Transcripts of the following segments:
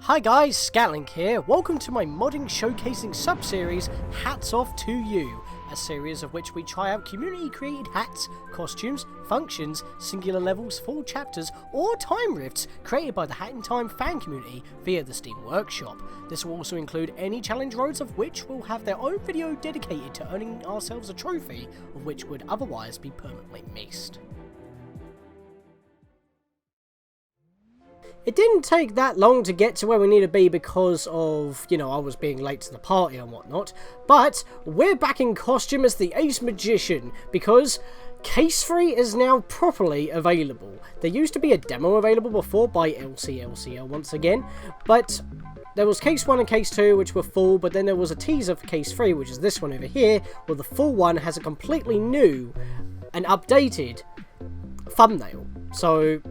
Hi guys, Scatlink here. Welcome to my modding showcasing sub-series, Hats Off to You, a series of which we try out community-created hats, costumes, functions, singular levels, full chapters, or time rifts created by the Hat in Time fan community via the Steam Workshop. This will also include any challenge roads of which will have their own video dedicated to earning ourselves a trophy, of which would otherwise be permanently missed. It didn't take that long to get to where we need to be because of, I was being late to the party and whatnot, but we're back in costume as the Ace Magician because Case 3 is now properly available. There used to be a demo available before by Elsie once again, but there was Case 1 and Case 2 which were full, but then there was a teaser for Case 3, which is this one over here, where the full one has a completely new and updated thumbnail. So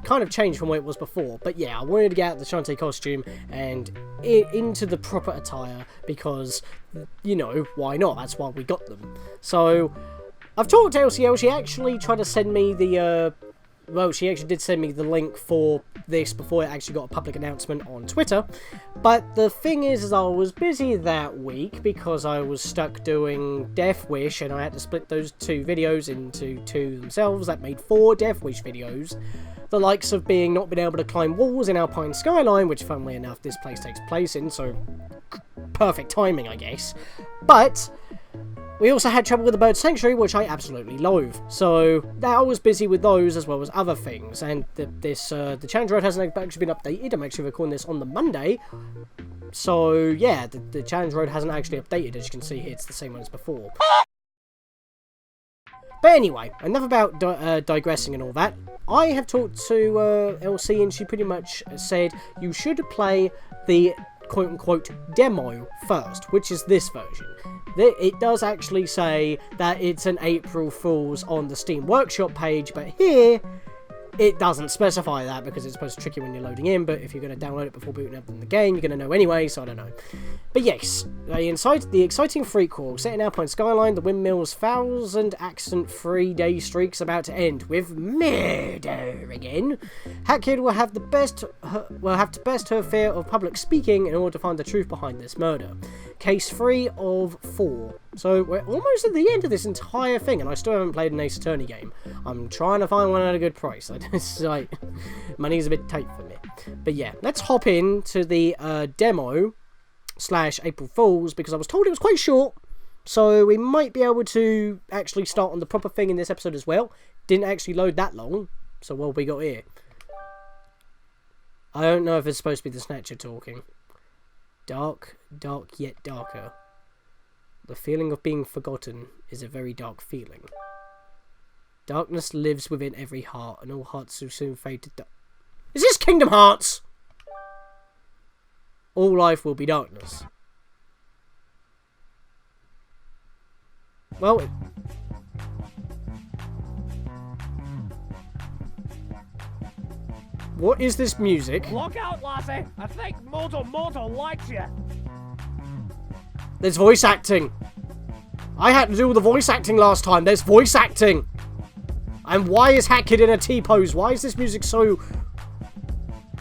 kind of changed from what it was before, but yeah, I wanted to get out the Shantae costume and into the proper attire because, why not? That's why we got them. So I've talked to Elsie. She actually tried to send me the, she actually did send me the link for this before it actually got a public announcement on Twitter. But the thing is I was busy that week because I was stuck doing Death Wish and I had to split those two videos into two themselves. That made 4 Death Wish videos. The likes of not being able to climb walls in Alpine Skyline, which funnily enough this place takes place in, so perfect timing I guess. But we also had trouble with the Bird Sanctuary, which I absolutely loathe. So I was busy with those as well as other things. And the challenge road hasn't actually been updated. I'm actually recording this on the Monday. So yeah, the challenge road hasn't actually updated. As you can see here, it's the same one as before. But anyway, enough about digressing and all that. I have talked to Elsie and she pretty much said you should play the quote-unquote demo first, which is this version. It does actually say that it's an April Fool's on the Steam Workshop page, but here it doesn't specify that because it's supposed to trick you when you're loading in, but if you're going to download it before booting up in the game, you're going to know anyway, so I don't know. But yes, the exciting frequel, set in Alpine Skyline, the Windmill's 1,000-accident-free day streak's about to end with murder again. Hat Kid will have to best her fear of public speaking in order to find the truth behind this murder. Case 3 of 4. So we're almost at the end of this entire thing, and I still haven't played an Ace Attorney game. I'm trying to find one at a good price. It's like, money's a bit tight for me. But yeah, let's hop into the demo / April Fools, because I was told it was quite short, so we might be able to actually start on the proper thing in this episode as well. Didn't actually load that long, so what have we got here? I don't know if it's supposed to be the Snatcher talking. Dark yet darker. The feeling of being forgotten is a very dark feeling. Darkness lives within every heart, and all hearts will soon fade to dark. Is this Kingdom Hearts? All life will be darkness. Well, what is this music? Look out, lassie! I think Moto likes you. There's voice acting. I had to do all the voice acting last time. There's voice acting. And why is Hat Kid in a T-pose? Why is this music so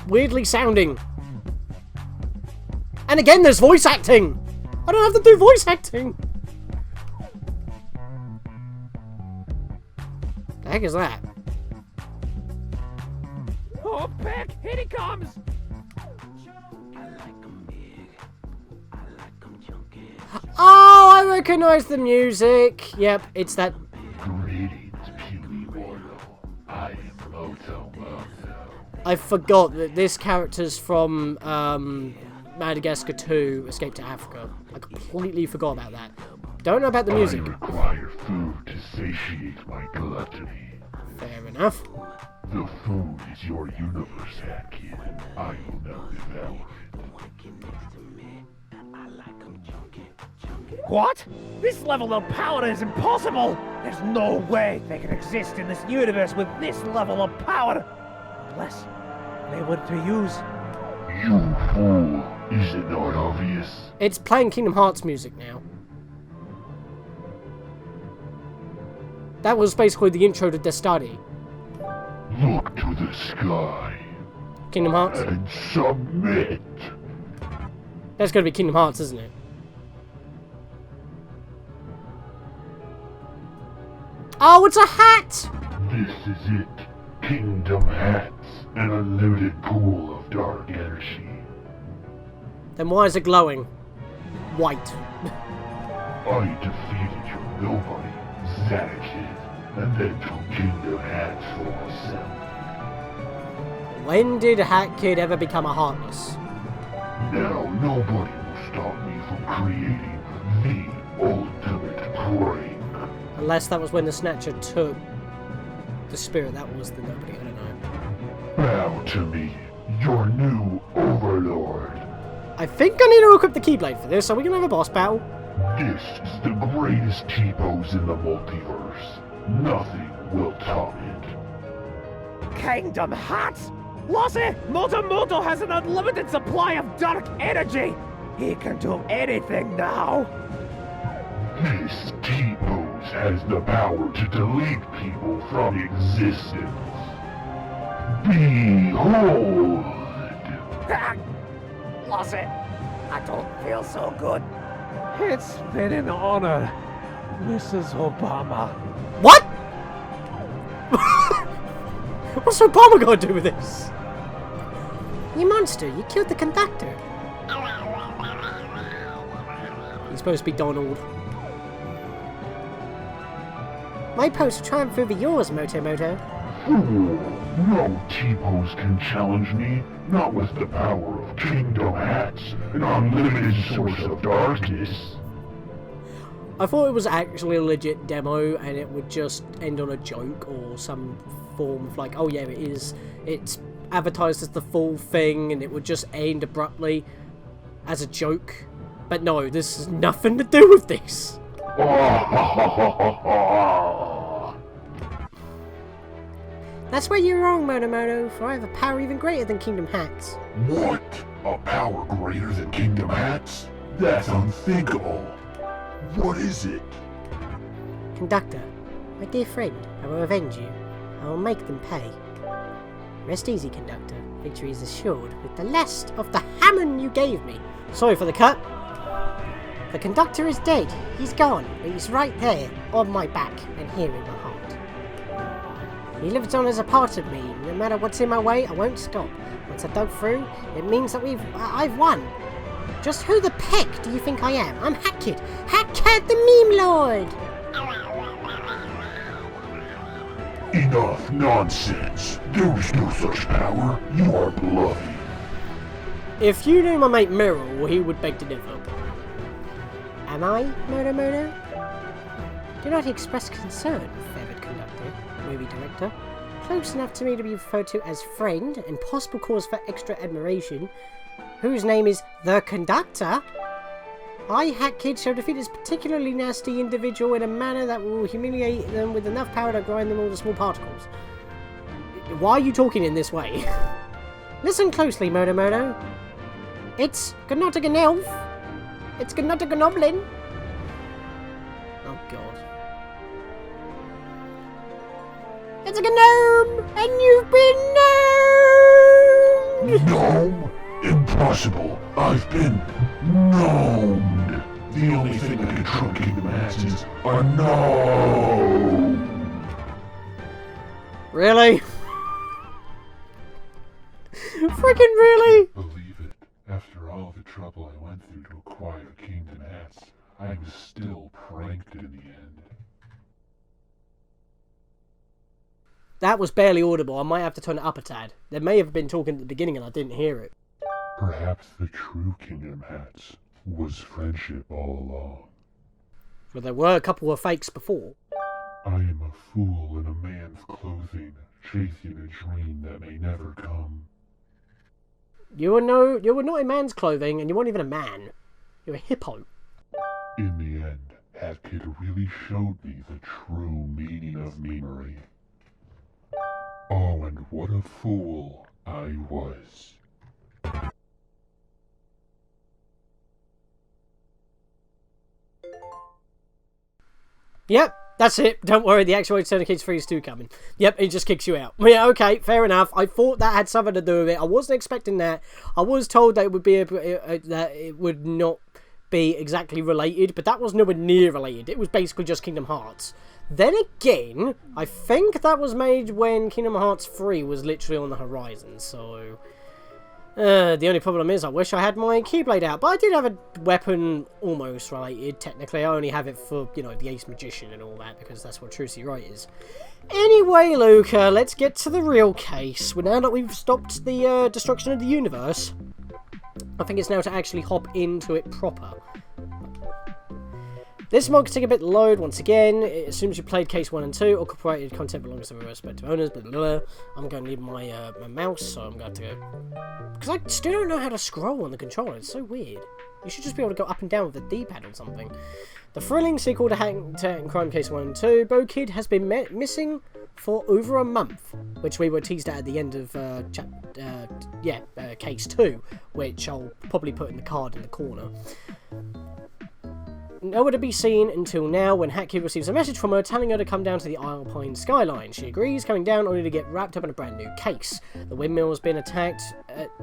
weirdly sounding? And again, there's voice acting. I don't have to do voice acting. The heck is that? Oh, Pick! Here he comes! Oh, I recognise the music. Yep, it's that. Greetings, puny mortal. I am Moto. I forgot that this character's from Madagascar 2, Escape to Africa. I completely forgot about that. Don't know about the music. I require food to satiate my gluttony. Fair enough. The food is your universe, Hat Kid. I will now devour it. What? This level of power is impossible! There's no way they can exist in this universe with this level of power! Unless they were to use... You fool! Is it not obvious? It's playing Kingdom Hearts music now. That was basically the intro to Destiny. Look to the sky. Kingdom Hearts? and submit. That's gotta be Kingdom Hearts, isn't it? Oh, it's a hat! This is it. Kingdom hats. An unlimited pool of dark energy. Then why is it glowing? White. I defeated your nobody, Scatlink, and then took Kingdom hats for myself. When did Hat Kid ever become a Heartless? Now nobody will stop me from creating the ultimate prank. Unless that was when the Snatcher took the spirit, that was the nobody, I don't know. Bow to me, your new overlord. I think I need to equip the Keyblade for this. Are we gonna have a boss battle? This is the greatest T-pose in the multiverse. Nothing will top it. Kingdom Hearts? Elsie, Moto has an unlimited supply of dark energy. He can do anything now. This T-pose has the power to delete people from existence. Behold! Elsie, I don't feel so good. It's been an honor, Mrs. Obama. What? What's Obama got to do with this? You monster, you killed the conductor. He's supposed to be Donald. My post will triumph over yours, Moto. Fool! No T-pose can challenge me, not with the power of Kingdom Hats, an unlimited source of darkness. I thought it was actually a legit demo and it would just end on a joke or some form of like, oh yeah, it is. It's advertised as the full thing and it would just end abruptly as a joke. But no, this has nothing to do with this. That's where you're wrong, Moto, for I have a power even greater than Kingdom Hats. What? A power greater than Kingdom Hats? That's unthinkable. What is it? Conductor, my dear friend, I will avenge you. I will make them pay. Rest easy, Conductor. Victory is assured with the last of the Hammond you gave me. Sorry for the cut. The Conductor is dead. He's gone, but he's right there, on my back, and here in my heart. He lives on as a part of me. No matter what's in my way, I won't stop. Once I dug through, it means that I've won. Just who the peck do you think I am? I'm Hat Kid the Meme Lord! Enough nonsense. There is no such power. You are bluffing. If you knew my mate Meryl, he would beg to differ. Am I, Moto? Do not express concern, favoured Conductor, movie director. Close enough to me to be referred to as friend, and possible cause for extra admiration, whose name is the Conductor. I, Hat Kid, shall defeat this particularly nasty individual in a manner that will humiliate them with enough power to grind them all to small particles. Why are you talking in this way? Listen closely, Moto. It's not an elf. It's not a goblin. Oh god. It's a gnome, and you've been gnomed. Gnome? Impossible. I've been gnomed. The only thing that can trump Kingdom Hats is a gnome. Really? Freaking really? Believe it. After all the trouble I went through to acquire Kingdom Hats, I was still pranked in the end. That was barely audible. I might have to turn it up a tad. They may have been talking at the beginning and I didn't hear it. Perhaps the true Kingdom Hats was friendship all along. But there were a couple of fakes before. I am a fool in a man's clothing, chasing a dream that may never come. You were not in man's clothing, and you weren't even a man. You're a hippo. In the end, Hat Kid really showed me the true meaning of memery. Oh, and what a fool I was. Yep, That's it. Don't worry, the actual turn of Case 3 is 2 coming. Yep, it just kicks you out. Yeah, okay, fair enough. I thought that had something to do with it. I wasn't expecting that. I was told that it would be that it would not be exactly related, but that was nowhere near related. It was basically just Kingdom Hearts. Then again, I think that was made when Kingdom Hearts 3 was literally on the horizon, so... the only problem is I wish I had my Keyblade out, but I did have a weapon almost related. Technically, I only have it for, you know, the Ace Magician and all that, because that's what Trucy Wright is. Anyway, Luca, let's get to the real case. Well, now that we've stopped the destruction of the universe, I think it's now to actually hop into it proper. This mod can take a bit to load once again. It assumes you played Case 1 and 2, or copyrighted content belongs to the respective owners, blah, blah, blah. I'm going to need my, my mouse, so I'm going to go... Because I still don't know how to scroll on the controller, it's so weird. You should just be able to go up and down with the D-pad or something. The thrilling sequel to Hack and Crime Case 1 and 2, Bo Kid has been missing for over a month, which we were teased at the end of Case 2, which I'll probably put in the card in the corner. Nowhere to be seen until now when Hat Kid receives a message from her telling her to come down to the Alpine skyline. She agrees, coming down only to get wrapped up in a brand new case. The windmill has been attacked,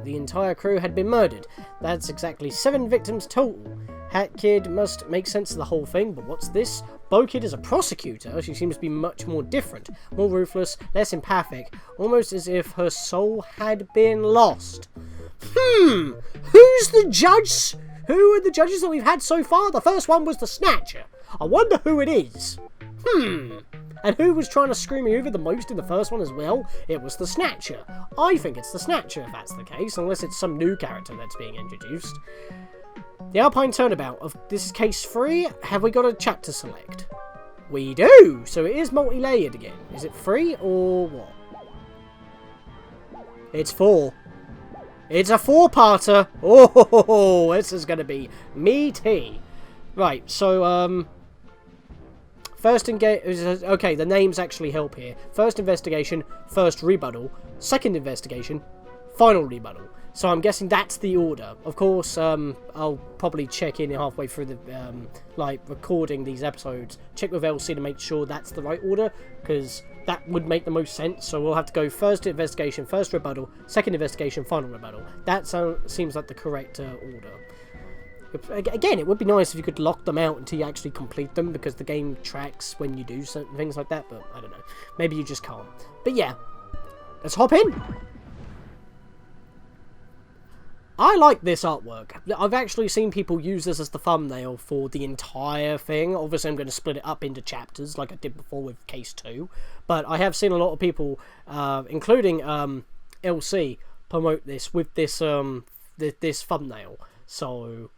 the entire crew had been murdered. That's exactly 7 victims total. Hat Kid must make sense of the whole thing, but what's this? Bo Kid is a prosecutor. She seems to be much more different, more ruthless, less empathic, almost as if her soul had been lost. Who's the judge? Who are the judges that we've had so far? The first one was the Snatcher. I wonder who it is. And who was trying to screw me over the most in the first one as well? It was the Snatcher. I think it's the Snatcher if that's the case, unless it's some new character that's being introduced. The Alpine Turnabout of this is Case 3. Have we got a chapter select? We do! So it is multi-layered again. Is it 3 or what? It's 4. It's a 4-parter. Oh, this is going to be meaty. Right, so, first okay, the names actually help here. First investigation, first rebuttal, second investigation, final rebuttal. So I'm guessing that's the order. Of course, I'll probably check in halfway through the, like, recording these episodes. Check with Elsie to make sure that's the right order, because that would make the most sense. So we'll have to go first investigation, first rebuttal, second investigation, final rebuttal. That seems like the correct order. Again, it would be nice if you could lock them out until you actually complete them, because the game tracks when you do certain things like that, but I don't know. Maybe you just can't. But yeah, let's hop in. I like this artwork. I've actually seen people use this as the thumbnail for the entire thing. Obviously, I'm going to split it up into chapters like I did before with Case 2. But I have seen a lot of people, including LC, promote this with this this thumbnail. So,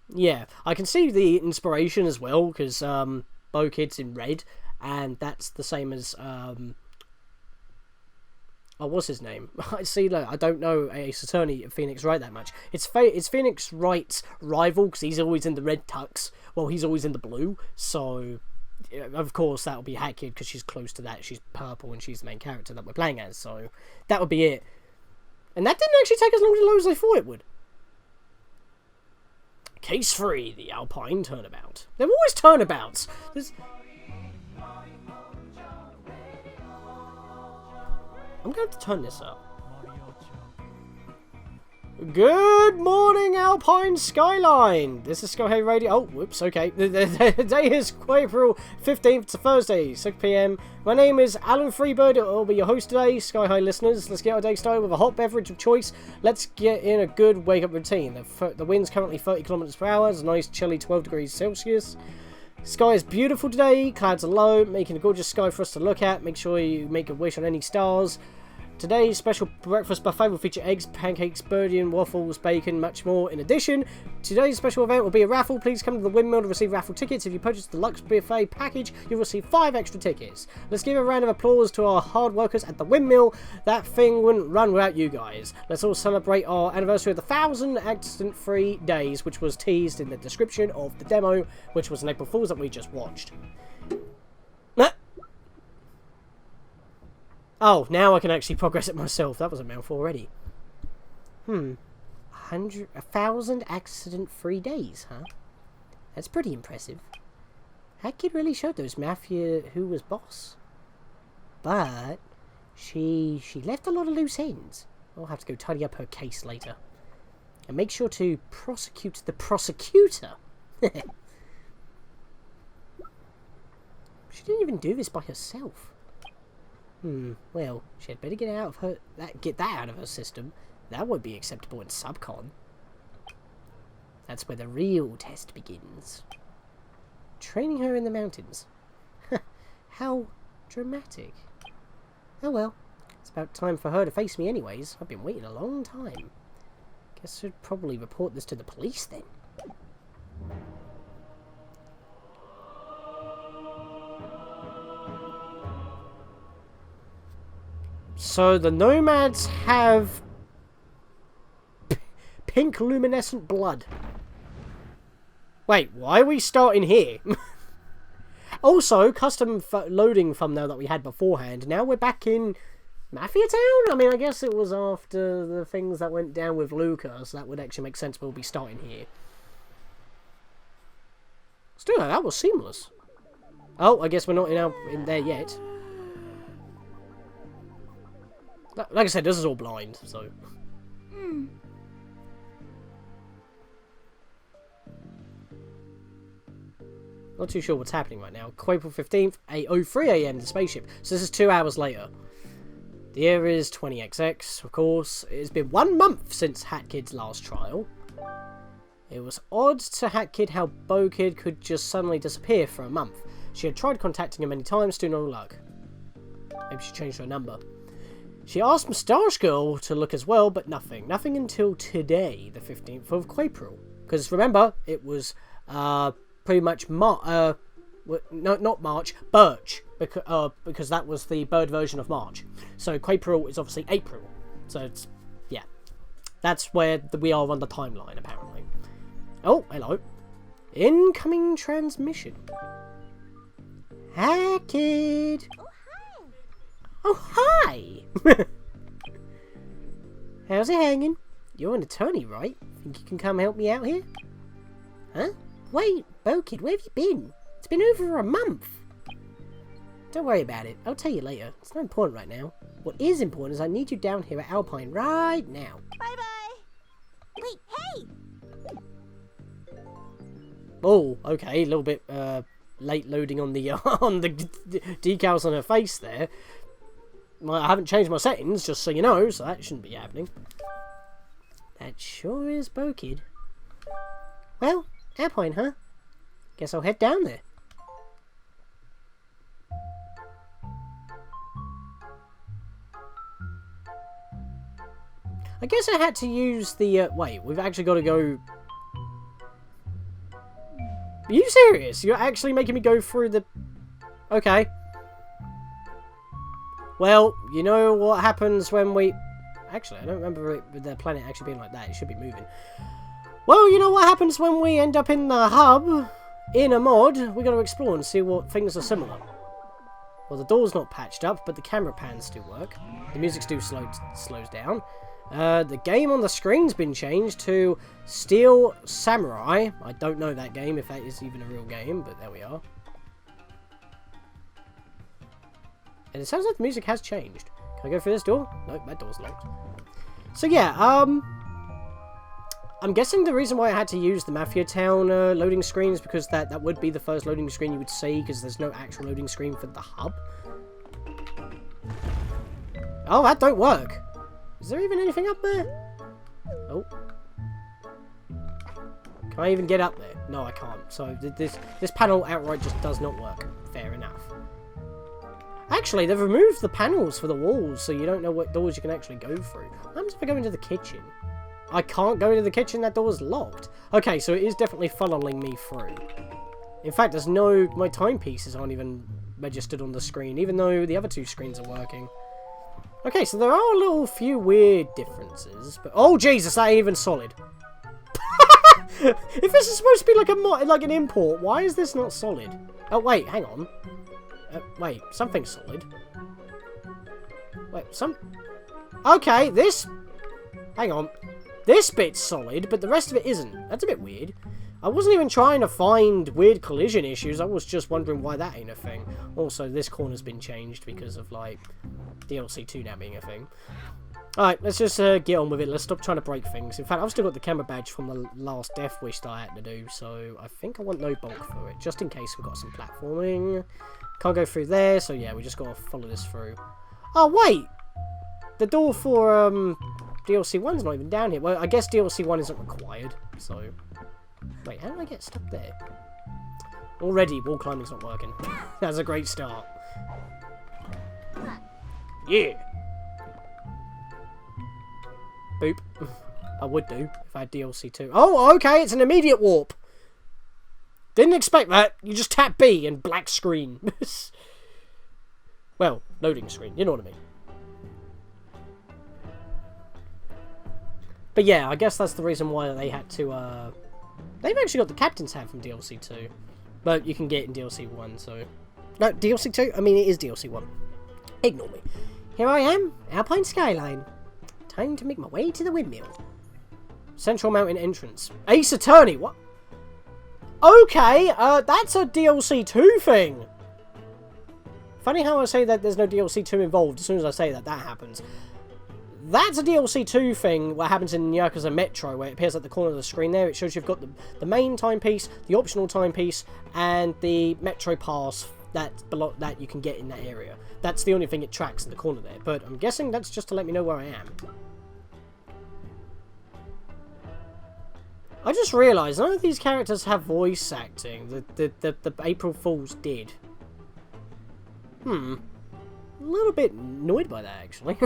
yeah. I can see the inspiration as well, because Bo Kid's in red. And that's the same as... oh, what's his name? See, look, I don't know Ace Attorney Phoenix Wright that much. It's Phoenix Wright's rival, because he's always in the red tux. Well, he's always in the blue. So, of course, that'll be Hat Kid, because she's close to that. She's purple, and she's the main character that we're playing as. So, that would be it. And that didn't actually take as long to load as I thought it would. Case 3, the Alpine Turnabout. There are always turnabouts. I'm going to have to turn this up. Good morning, Alpine Skyline! This is Sky High Radio. Oh, whoops, okay. The day is April 15th, it's a Thursday, 6 PM. My name is Alan Freebird. I'll be your host today. Sky High listeners, let's get our day started with a hot beverage of choice. Let's get in a good wake-up routine. The wind's currently 30 kilometers per hour. It's a nice, chilly 12 degrees Celsius. Sky is beautiful today, clouds are low, making a gorgeous sky for us to look at. Make sure you make a wish on any stars. Today's special breakfast buffet will feature eggs, pancakes, birdie and waffles, bacon, much more. In addition, today's special event will be a raffle. Please come to the Windmill to receive raffle tickets. If you purchase the Lux Buffet package, you'll receive 5 extra tickets. Let's give a round of applause to our hard workers at the Windmill. That thing wouldn't run without you guys. Let's all celebrate our anniversary of the 1,000 accident-free days, which was teased in the description of the demo, which was an April Fool's that we just watched. Oh, now I can actually progress it myself. That was a mouthful already. 1,000 accident-free days, huh? That's pretty impressive. That kid really showed those mafia who was boss. But she left a lot of loose ends. I'll have to go tidy up her case later. And make sure to prosecute the prosecutor. She didn't even do this by herself. Well, she had better get that out of her system. That won't be acceptable in subcon. That's where the real test begins. Training her in the mountains. How dramatic. Oh well, it's about time for her to face me anyways. I've been waiting a long time. Guess I'd probably report this to the police then. So the nomads have pink luminescent blood. Wait, why are we starting here? Also, custom loading thumbnail that we had beforehand. Now we're back in Mafia Town? I mean, I guess it was after the things that went down with Luca, so that would actually make sense. We'll be starting here. Still, that was seamless. Oh, I guess we're not in there yet. Like I said, this is all blind, so... Not too sure what's happening right now. April 15th, 8:03 AM, the spaceship. So this is 2 hours later. The year is 20XX, of course. It has been 1 month since Hat Kid's last trial. It was odd to Hat Kid how Bo Kid could just suddenly disappear for a month. She had tried contacting him many times, to no luck. Maybe she changed her number. She asked Moustache Girl to look as well, but nothing. Nothing until today, the 15th of April. Because remember, it was pretty much not March, Birch, because that was the bird version of March. So April is obviously April. So it's, yeah. That's where we are on the timeline, apparently. Oh, hello. Incoming transmission. Hi, kid. Oh, hi! How's it hanging? You're an attorney, right? Think you can come help me out here? Huh? Wait, Bo-Kid, where have you been? It's been over a month. Don't worry about it. I'll tell you later. It's not important right now. What is important is I need you down here at Alpine right now. Bye-bye! Wait, hey! Oh, okay. A little bit late loading on the on the decals on her face there. I haven't changed my settings, just so you know, so that shouldn't be happening. That sure is Bo-Kid. Well, Alpine, huh? Guess I'll head down there. I guess I had to use the, wait, we've actually got to go... Are you serious? You're actually making me go through the... Okay. Well, you know what happens when we... Actually, I don't remember the planet actually being like that. It should be moving. Well, you know what happens when we end up in the hub, in a mod. We've got to explore and see what things are similar. Well, the door's not patched up, but the camera pans still work. The music still slows down. The game on the screen's been changed to Steel Samurai. I don't know that game, if that is even a real game, but there we are. And it sounds like the music has changed. Can I go through this door? Nope, that door's locked. So yeah, I'm guessing the reason why I had to use the Mafia Town loading screen is because that would be the first loading screen you would see, because there's no actual loading screen for the hub. Oh, that don't work. Is there even anything up there? Oh. Can I even get up there? No, I can't. So this panel outright just does not work. Fair enough. Actually, they've removed the panels for the walls, so you don't know what doors you can actually go through. What happens if I go into the kitchen? I can't go into the kitchen, that door's locked. Okay, so it is definitely funneling me through. In fact, there's no... My timepieces aren't even registered on the screen, even though the other two screens are working. Okay, so there are a little few weird differences, but... Oh, Jesus, that ain't even solid. If this is supposed to be like an import, why is this not solid? Oh, wait, hang on. Wait, something's solid. Wait, Okay, this... Hang on. This bit's solid, but the rest of it isn't. That's a bit weird. I wasn't even trying to find weird collision issues, I was just wondering why that ain't a thing. Also, this corner's been changed because of, like, DLC 2 now being a thing. Alright, let's just get on with it. Let's stop trying to break things. In fact, I've still got the camera badge from the last Death Wish that I had to do, so I think I want no bulk for it, just in case we've got some platforming. Can't go through there, so yeah, we just gotta follow this through. Oh, wait! The door for, DLC 1's not even down here. Well, I guess DLC 1 isn't required, so... Wait, how did I get stuck there? Already, wall climbing's not working. That's a great start. Yeah! Boop. I would do, if I had DLC 2. Oh, okay, it's an immediate warp! Didn't expect that. You just tap B and black screen. Well, loading screen, you know what I mean. But yeah, I guess that's the reason why they had to, They've actually got the Captain's Hat from DLC 2. But you can get it in DLC 1, so... No, DLC 2? I mean, it is DLC 1. Ignore me. Here I am, Alpine Skyline. Time to make my way to the windmill. Central Mountain entrance. Ace Attorney, what? Okay, that's a DLC 2 thing. Funny how I say that there's no DLC 2 involved. As soon as I say that, that happens. That's a DLC 2 thing, what happens in Yakuza Metro, where it appears at the corner of the screen there. It shows you've got the main timepiece, the optional timepiece, and the Metro Pass that you can get in that area. That's the only thing it tracks in the corner there, but I'm guessing that's just to let me know where I am. I just realised none of these characters have voice acting. The April Fools did. A little bit annoyed by that, actually.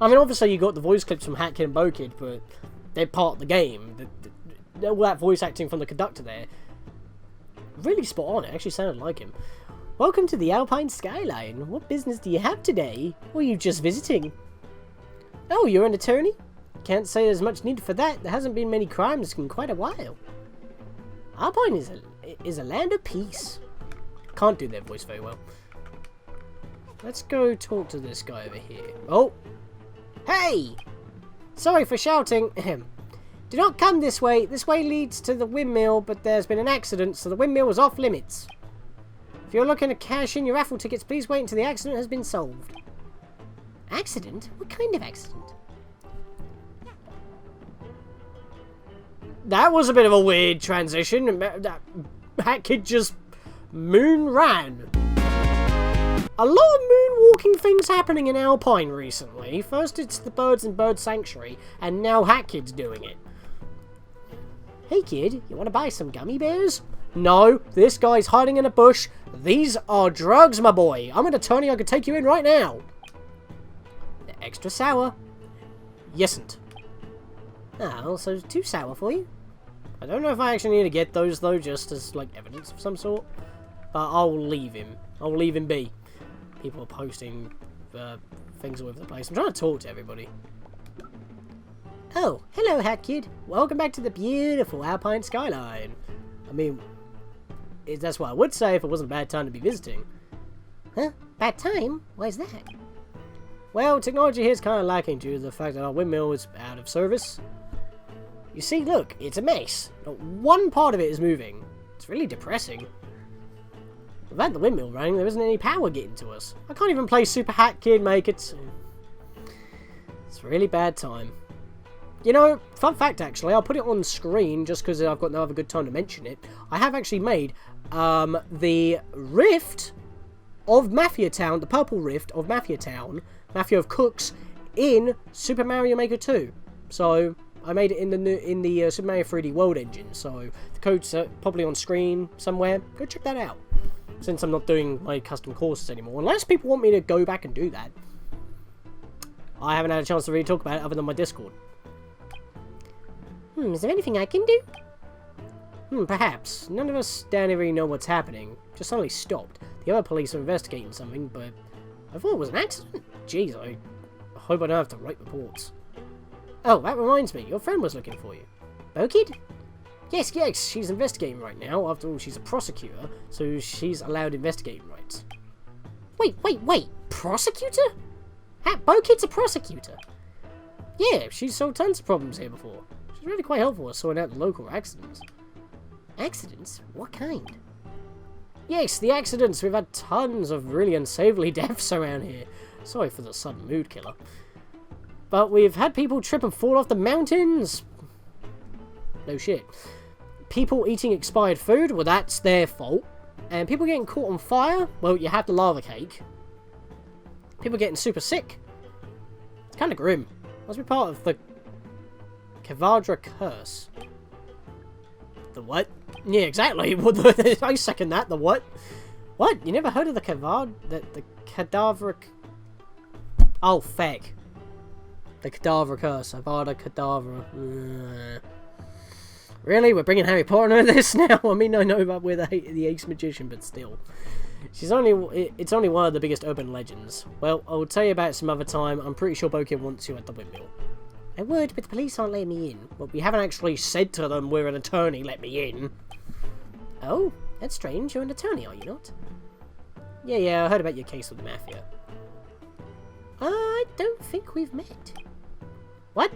I mean, obviously you got the voice clips from Hat Kid and Bo Kid, but they're part of the game. All that voice acting from the conductor there, really spot on. It actually sounded like him. Welcome to the Alpine Skyline. What business do you have today? Or are you just visiting? Oh, you're an attorney? Can't say there's much need for that. There hasn't been many crimes in quite a while. Alpine is a land of peace. Can't do their voice very well. Let's go talk to this guy over here. Oh! Hey! Sorry for shouting. Do not come this way. This way leads to the windmill, but there's been an accident, so the windmill is off limits. If you're looking to cash in your raffle tickets, please wait until the accident has been solved. Accident? What kind of accident? That was a bit of a weird transition. That kid just moon ran. A lot of moonwalking things happening in Alpine recently. First it's the Birds and Bird Sanctuary, and now Hat Kid's doing it. Hey kid, you want to buy some gummy bears? No, this guy's hiding in a bush. These are drugs, my boy. I'm an attorney, I could take you in right now. They're extra sour. Yesn't. Oh, so too sour for you? I don't know if I actually need to get those though, just as like evidence of some sort. But I'll leave him. I'll leave him be. People are posting things all over the place. I'm trying to talk to everybody. Oh, hello Hat Kid. Welcome back to the beautiful Alpine Skyline. I mean, that's what I would say if it wasn't a bad time to be visiting. Huh? Bad time? Why is that? Well, technology here is kind of lacking due to the fact that our windmill is out of service. You see, look, it's a mess. Not one part of it is moving. It's really depressing. Without the windmill running, there isn't any power getting to us. I can't even play Super Hat Kid make it. It's a really bad time. You know, fun fact actually, I'll put it on screen just because I've got no other good time to mention it. I have actually made the Rift of Mafia Town, the purple Rift of Mafia Town, Mafia of Cooks, in Super Mario Maker 2. So I made it in the Super Mario 3D World engine. So the code's probably on screen somewhere. Go check that out. Since I'm not doing my custom courses anymore, unless people want me to go back and do that. I haven't had a chance to really talk about it other than my Discord. Is there anything I can do? Perhaps. None of us down here really know what's happening. Just suddenly stopped. The other police are investigating something, but I thought it was an accident. Jeez, I hope I don't have to write reports. Oh, that reminds me. Your friend was looking for you. Bo-Kid? Yes, she's investigating right now. After all, she's a prosecutor, so she's allowed investigating rights. Wait. Prosecutor? Bo-Kid's a prosecutor? Yeah, she's solved tons of problems here before. She's really quite helpful at sorting out the local accidents. Accidents? What kind? Yes, the accidents. We've had tons of really unsavory deaths around here. Sorry for the sudden mood killer. But we've had people trip and fall off the mountains. No shit. People eating expired food, well, that's their fault. And people getting caught on fire, well, you have the lava cake. People getting super sick. It's kind of grim. Must be part of the Kavadra curse. The what? Yeah, exactly. I second that. The what? What? You never heard of the the cadaver? Oh, feck. The cadaver curse. Avada Kedavra. Really? We're bringing Harry Potter into this now? I mean, I know about we're the ace magician, but still. It's only one of the biggest urban legends. Well, I'll tell you about it some other time. I'm pretty sure Bokin wants you at the windmill. I would, but the police aren't letting me in. Well, we haven't actually said to them we're an attorney, let me in. Oh, that's strange. You're an attorney, are you not? Yeah, I heard about your case with the Mafia. I don't think we've met. What?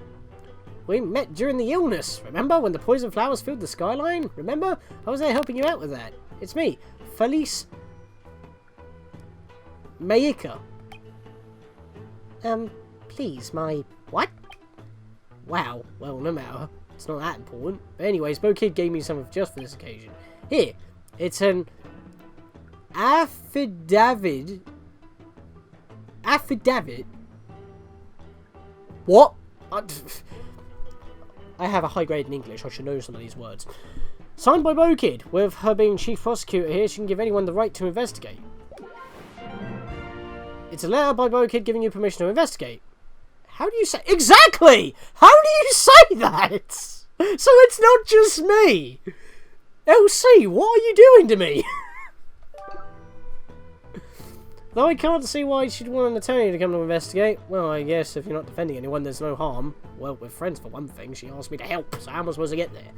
We met during the illness, remember? When the poison flowers filled the skyline? Remember? I was there helping you out with that. It's me, Felice Maika. Please, my... What? Wow, well, no matter. It's not that important. But anyways, Bo Kid gave me something just for this occasion. Here, it's an affidavit. Affidavit? What? I have a high grade in English. I should know some of these words. Signed by Bo Kid. With her being chief prosecutor here, she can give anyone the right to investigate. It's a letter by Bo Kid giving you permission to investigate. How do you say... Exactly! How do you say that? So it's not just me. Elsie, what are you doing to me? Though I can't see why she'd want an attorney to come to investigate. Well, I guess if you're not defending anyone, there's no harm. Well, we're friends for one thing. She asked me to help, so how am I supposed to get there?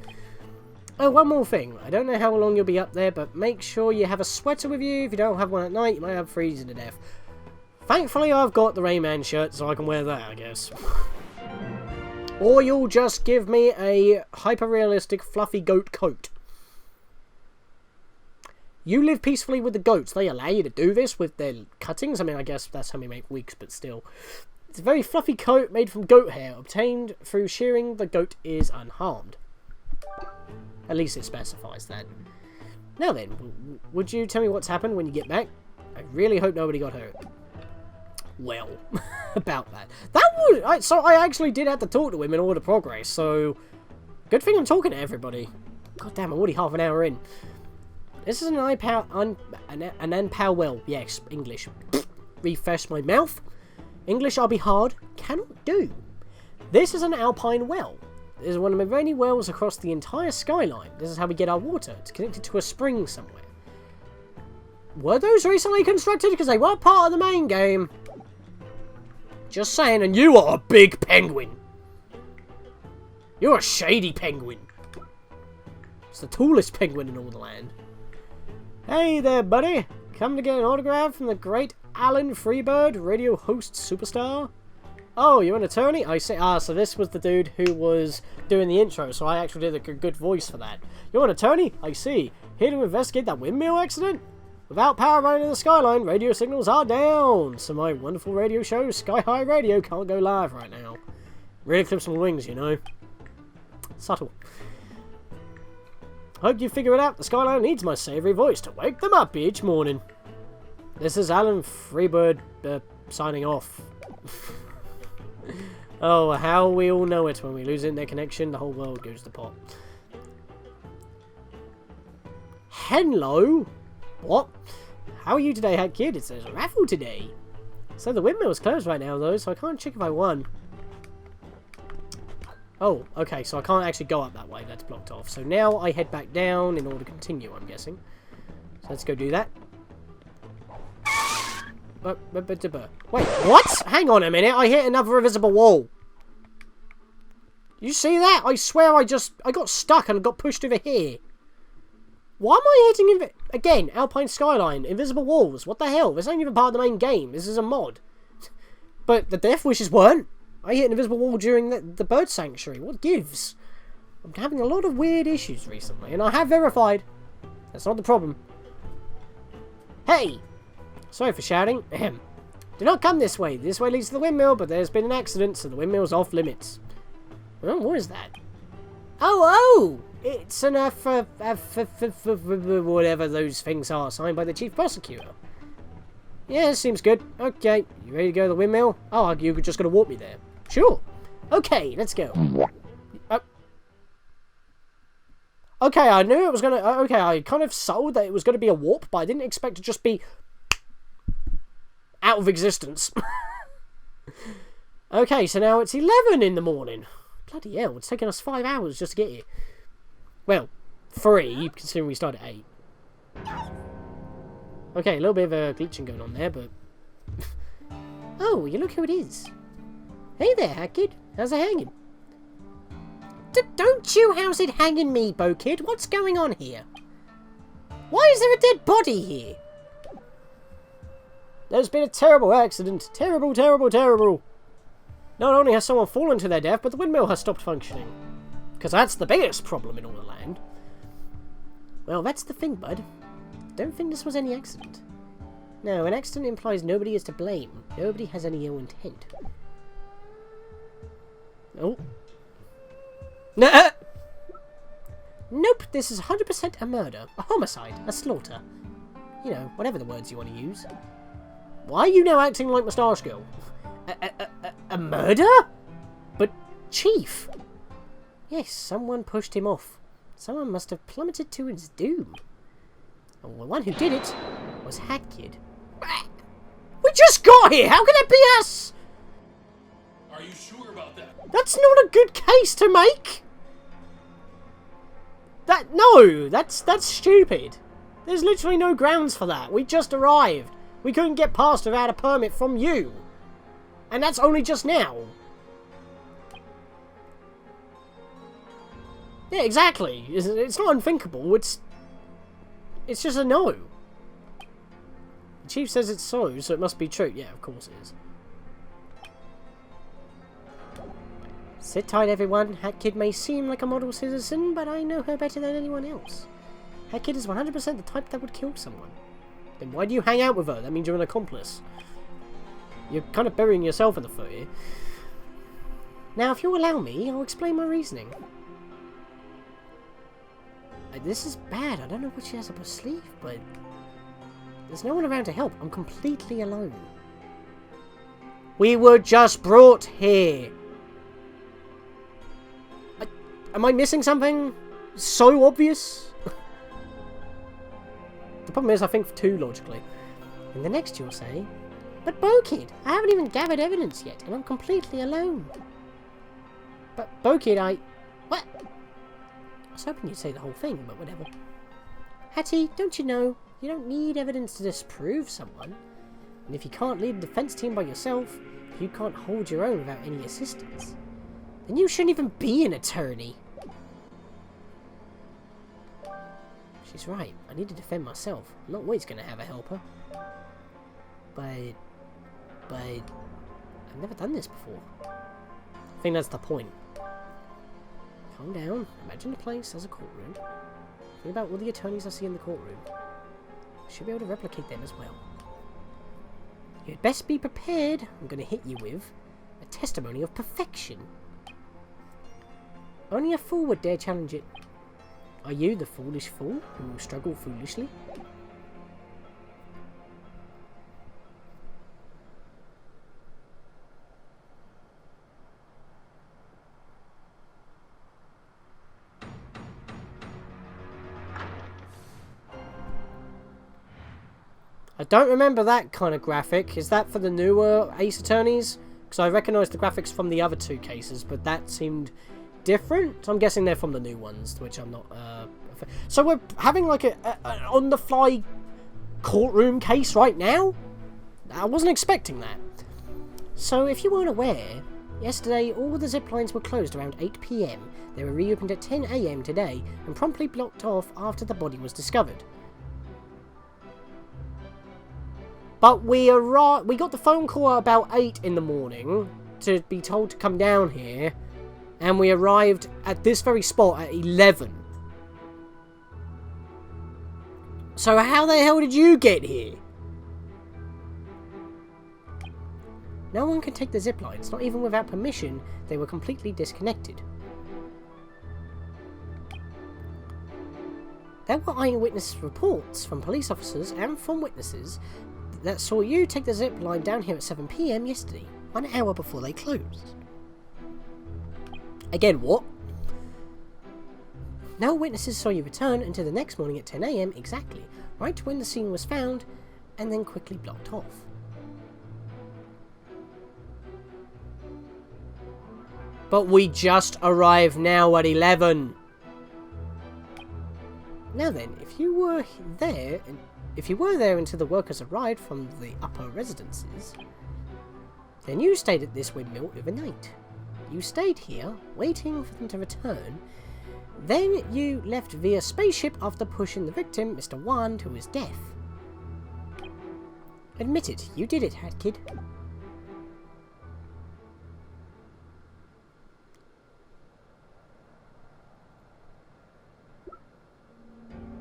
Oh, one more thing. I don't know how long you'll be up there, but make sure you have a sweater with you. If you don't have one at night, you might have freezing to death. Thankfully, I've got the Rayman shirt, so I can wear that, I guess. Or you'll just give me a hyper-realistic fluffy goat coat. You live peacefully with the goats. They allow you to do this with their cuttings. I mean, I guess that's how we make wigs, but still. It's a very fluffy coat made from goat hair. Obtained through shearing, the goat is unharmed. At least it specifies that. Now then, would you tell me what's happened when you get back? I really hope nobody got hurt. Well, about that. So I actually did have to talk to him in order to progress, so... Good thing I'm talking to everybody. God damn, I'm already half an hour in. This is an Alpine well. Yes, English. Refresh my mouth. English, I'll be hard. Cannot do. This is an Alpine well. This is one of many wells across the entire skyline. This is how we get our water. It's connected to a spring somewhere. Were those recently constructed? Because they weren't part of the main game. Just saying, and you are a big penguin. You're a shady penguin. It's the tallest penguin in all the land. Hey there, buddy. Come to get an autograph from the great Alan Freebird, radio host superstar? Oh, you're an attorney? I see. Ah, so this was the dude who was doing the intro, so I actually did a good voice for that. You're an attorney? I see. Here to investigate that windmill accident? Without power running in the skyline, radio signals are down. So my wonderful radio show, Sky High Radio, can't go live right now. Really clips my wings, you know. Subtle. Hope you figure it out. The skyline needs my savoury voice to wake them up each morning. This is Alan Freebird signing off. Oh, how we all know it. When we lose internet connection, the whole world goes to pot. Hello? What? How are you today, Hat Kid? It says a raffle today. So the windmill's closed right now, though, so I can't check if I won. Oh, okay, so I can't actually go up that way. That's blocked off. So now I head back down in order to continue, I'm guessing. So let's go do that. Wait, what? Hang on a minute. I hit another invisible wall. You see that? I swear I got stuck and got pushed over here. Why am I hitting again, Alpine Skyline, invisible walls? What the hell? This ain't even part of the main game. This is a mod. But the Death Wishes weren't. I hit an invisible wall during the bird sanctuary. What gives? I'm having a lot of weird issues recently, and I have verified. That's not the problem. Hey! Sorry for shouting. Ahem. Do not come this way. This way leads to the windmill, but there's been an accident, so the windmill's off limits. Oh, what is that? Oh! It's an whatever those things are, signed by the chief prosecutor. Yeah, seems good. Okay, you ready to go to the windmill? Oh, you're just gonna walk me there. Sure. Okay, let's go. Okay, I knew it was gonna... Okay, I kind of sold that it was gonna be a warp, but I didn't expect to just be... out of existence. Okay, so now it's 11 in the morning. Bloody hell, it's taken us 5 hours just to get here. Well, 3, considering we started at 8. Okay, a little bit of a glitching going on there, but... Oh, you look who it is. Hey there, Hat Kid. How's it hanging? Don't you house it hanging me, Bo Kid. What's going on here? Why is there a dead body here? There's been a terrible accident. Terrible, terrible, terrible. Not only has someone fallen to their death, but the windmill has stopped functioning. Because that's the biggest problem in all the land. Well, that's the thing, bud. Don't think this was any accident. No, an accident implies nobody is to blame. Nobody has any ill intent. Oh. Nuh-uh. Nope, this is 100% a murder. A homicide. A slaughter. You know, whatever the words you want to use. Why are you now acting like Moustache Girl? A murder? But, Chief... Yes, someone pushed him off. Someone must have plummeted to his doom. And the one who did it was Hat Kid. We just got here! How can it be us? Are you sure about that? That's not a good case to make! No! That's stupid. There's literally no grounds for that. We just arrived. We couldn't get past without a permit from you. And that's only just now. Yeah, exactly. It's not unthinkable. It's just a no. The chief says it's so it must be true. Yeah, of course it is. Sit tight, everyone. Hat Kid may seem like a model citizen, but I know her better than anyone else. Hat Kid is 100% the type that would kill someone. Then why do you hang out with her? That means you're an accomplice. You're kind of burying yourself in the foot here. Now, if you'll allow me, I'll explain my reasoning. This is bad. I don't know what she has up her sleeve, but... There's no one around to help. I'm completely alone. We were just brought here. Am I missing something so obvious? The problem is I think too logically. And the next you'll say, but Bo Kid, I haven't even gathered evidence yet, and I'm completely alone. But Bo Kid, what? I was hoping you'd say the whole thing, but whatever. Hattie, don't you know, you don't need evidence to disprove someone. And if you can't lead a defense team by yourself, if you can't hold your own without any assistance, then you shouldn't even be an attorney. She's right. I need to defend myself. I'm not always going to have a helper. But I've never done this before. I think that's the point. Calm down. Imagine the place as a courtroom. Think about all the attorneys I see in the courtroom. I should be able to replicate them as well. You'd best be prepared. I'm going to hit you with a testimony of perfection. Only a fool would dare challenge it. Are you the foolish fool who will struggle foolishly? I don't remember that kind of graphic. Is that for the newer Ace Attorneys? Because I recognise the graphics from the other two cases, but that seemed different. I'm guessing they're from the new ones, which I'm not... So we're having like an on-the-fly courtroom case right now? I wasn't expecting that. So if you weren't aware, yesterday all the zip lines were closed around 8 PM. They were reopened at 10 AM today and promptly blocked off after the body was discovered. But we got the phone call at about 8 in the morning to be told to come down here And we arrived at this very spot at 11. So how the hell did you get here? No one can take the zip lines, not even without permission. They were completely disconnected. There were eyewitness reports from police officers and from witnesses that saw you take the zip line down here at 7 PM yesterday, 1 hour before they closed. Again, what? No witnesses saw you return until the next morning at 10 AM exactly, right when the scene was found, and then quickly blocked off. But we just arrived now at 11. Now then, if you were there until the workers arrived from the upper residences, then you stayed at this windmill overnight. You stayed here, waiting for them to return. Then you left via spaceship after pushing the victim, Mr. Wan, to his death. Admit it, you did it, Hat Kid.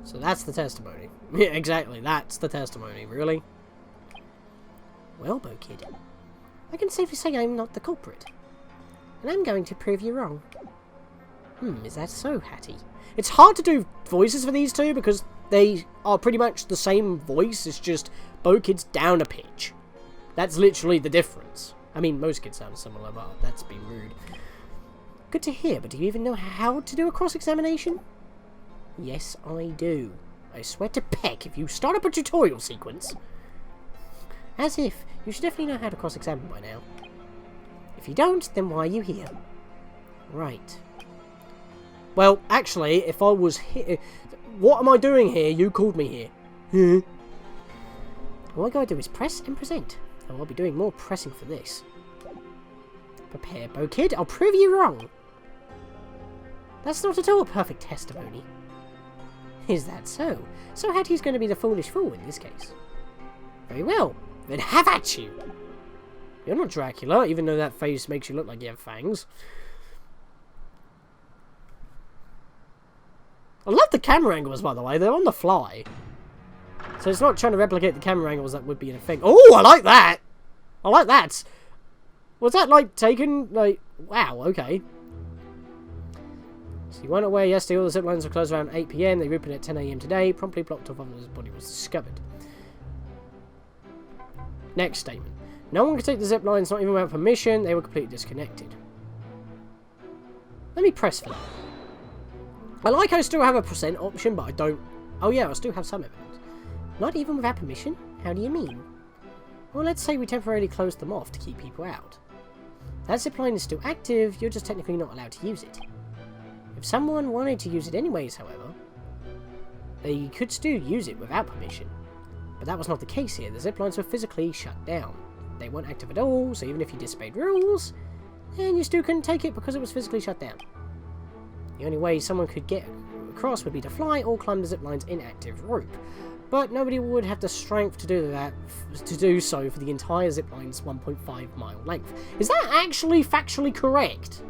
So that's the testimony. Yeah, exactly, that's the testimony, really. Well, Bo Kid, I can safely say I'm not the culprit. And I'm going to prove you wrong. Is that so, Hattie? It's hard to do voices for these two because they are pretty much the same voice, it's just Bo Kid's down a pitch. That's literally the difference. I mean, most kids sound similar, but that's being rude. Good to hear, but do you even know how to do a cross-examination? Yes, I do. I swear to peck if you start up a tutorial sequence. As if. You should definitely know how to cross-examine by now. If you don't, then why are you here? Right. Well, actually, if I was here... What am I doing here? You called me here. All I gotta do is press and present. And I'll be doing more pressing for this. Prepare, Bo Kid. I'll prove you wrong. That's not at all a perfect testimony. Is that so? So Hattie's going to be the foolish fool in this case. Very well. Then have at you. You're not Dracula, even though that face makes you look like you have fangs. I love the camera angles, by the way. They're on the fly. So it's not trying to replicate the camera angles that would be in a thing. Oh, I like that! I like that! Was that, like, taken, like... Wow, okay. So you weren't aware yesterday all the zip lines were closed around 8 PM. They reopened at 10 AM today. Promptly blocked off after his body was discovered. Next statement. No one could take the zip lines, not even without permission. They were completely disconnected. Let me press for that. I like I still have a percent option, but I don't... Oh yeah, I still have some evidence. Not even without permission? How do you mean? Well, let's say we temporarily closed them off to keep people out. That zip line is still active, you're just technically not allowed to use it. If someone wanted to use it anyways, however, they could still use it without permission. But that was not the case here. The zip lines were physically shut down. They weren't active at all, so even if you disobeyed rules, then you still couldn't take it because it was physically shut down. The only way someone could get across would be to fly or climb the zip line's inactive rope. But nobody would have the strength to do so for the entire zip line's 1.5 mile length. Is that actually factually correct?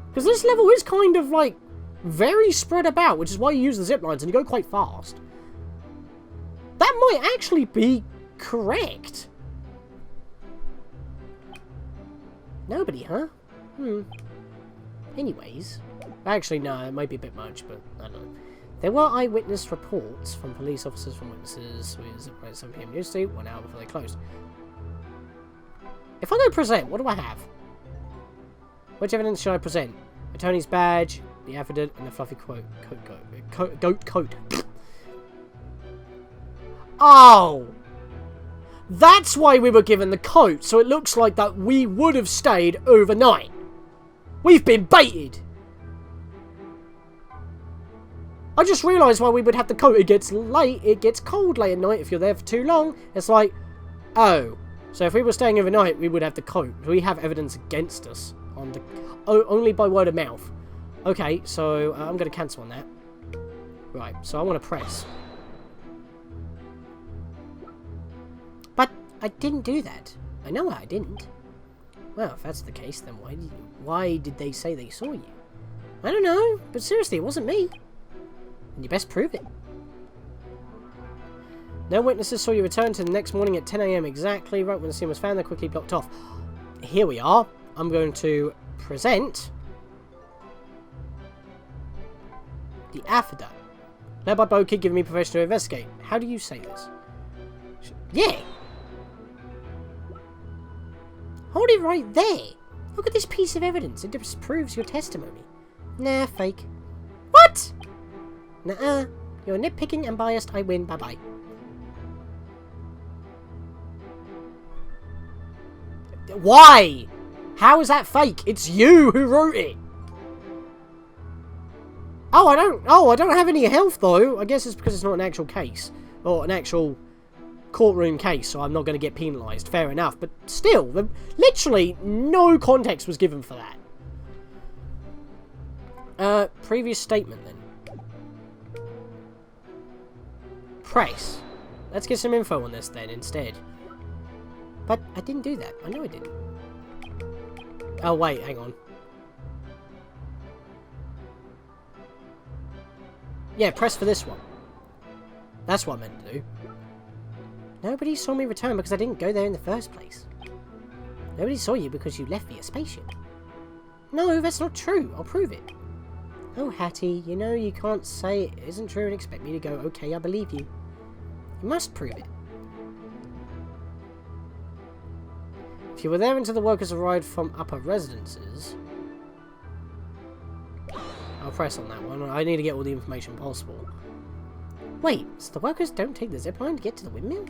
Because this level is kind of like very spread about, which is why you use the zip lines and you go quite fast. That might actually be correct. Nobody, huh? Anyways. Actually, no, it might be a bit much, but I don't know. There were eyewitness reports from police officers from witnesses with at 7 PM yesterday, 1 hour before they closed. If I go present, what do I have? Which evidence should I present? Attorney's badge, the affidavit, and the fluffy goat coat. Oh! That's why we were given the coat, so it looks like that we would have stayed overnight. We've been baited! I just realised why we would have the coat. It gets late, it gets cold late at night if you're there for too long. It's like, oh. So if we were staying overnight, we would have the coat. We have evidence against us. On the, only by word of mouth. Okay, so I'm going to cancel on that. Right, so I want to press. But I didn't do that. I know I didn't. Well, if that's the case, then why did they say they saw you? I don't know, but seriously, it wasn't me. And you best prove it. No witnesses saw you return to the next morning at 10 AM exactly, right when the scene was found. They're quickly blocked off. Here we are. I'm going to present the affidavit. Led by Bo-Kid giving me permission to investigate. How do you say this? Yeah! Hold it right there! Look at this piece of evidence. It disproves your testimony. Nah, fake. What? Nuh-uh. You're nitpicking and biased. I win. Bye-bye. Why? How is that fake? It's you who wrote it. Oh, I don't have any health though. I guess it's because it's not an actual case or an actual courtroom case, so I'm not going to get penalised. Fair enough, but still, literally no context was given for that. Previous statement then. Press. Let's get some info on this then instead. But I didn't do that. I know I didn't. Oh wait, hang on. Yeah, press for this one. That's what I meant to do. Nobody saw me return because I didn't go there in the first place. Nobody saw you because you left via spaceship. No, that's not true. I'll prove it. Oh, Hattie, you know you can't say it isn't true and expect me to go, okay, I believe you. You must prove it. If you were there until the workers arrived from upper residences... I'll press on that one. I need to get all the information possible. Wait, so the workers don't take the zipline to get to the windmill?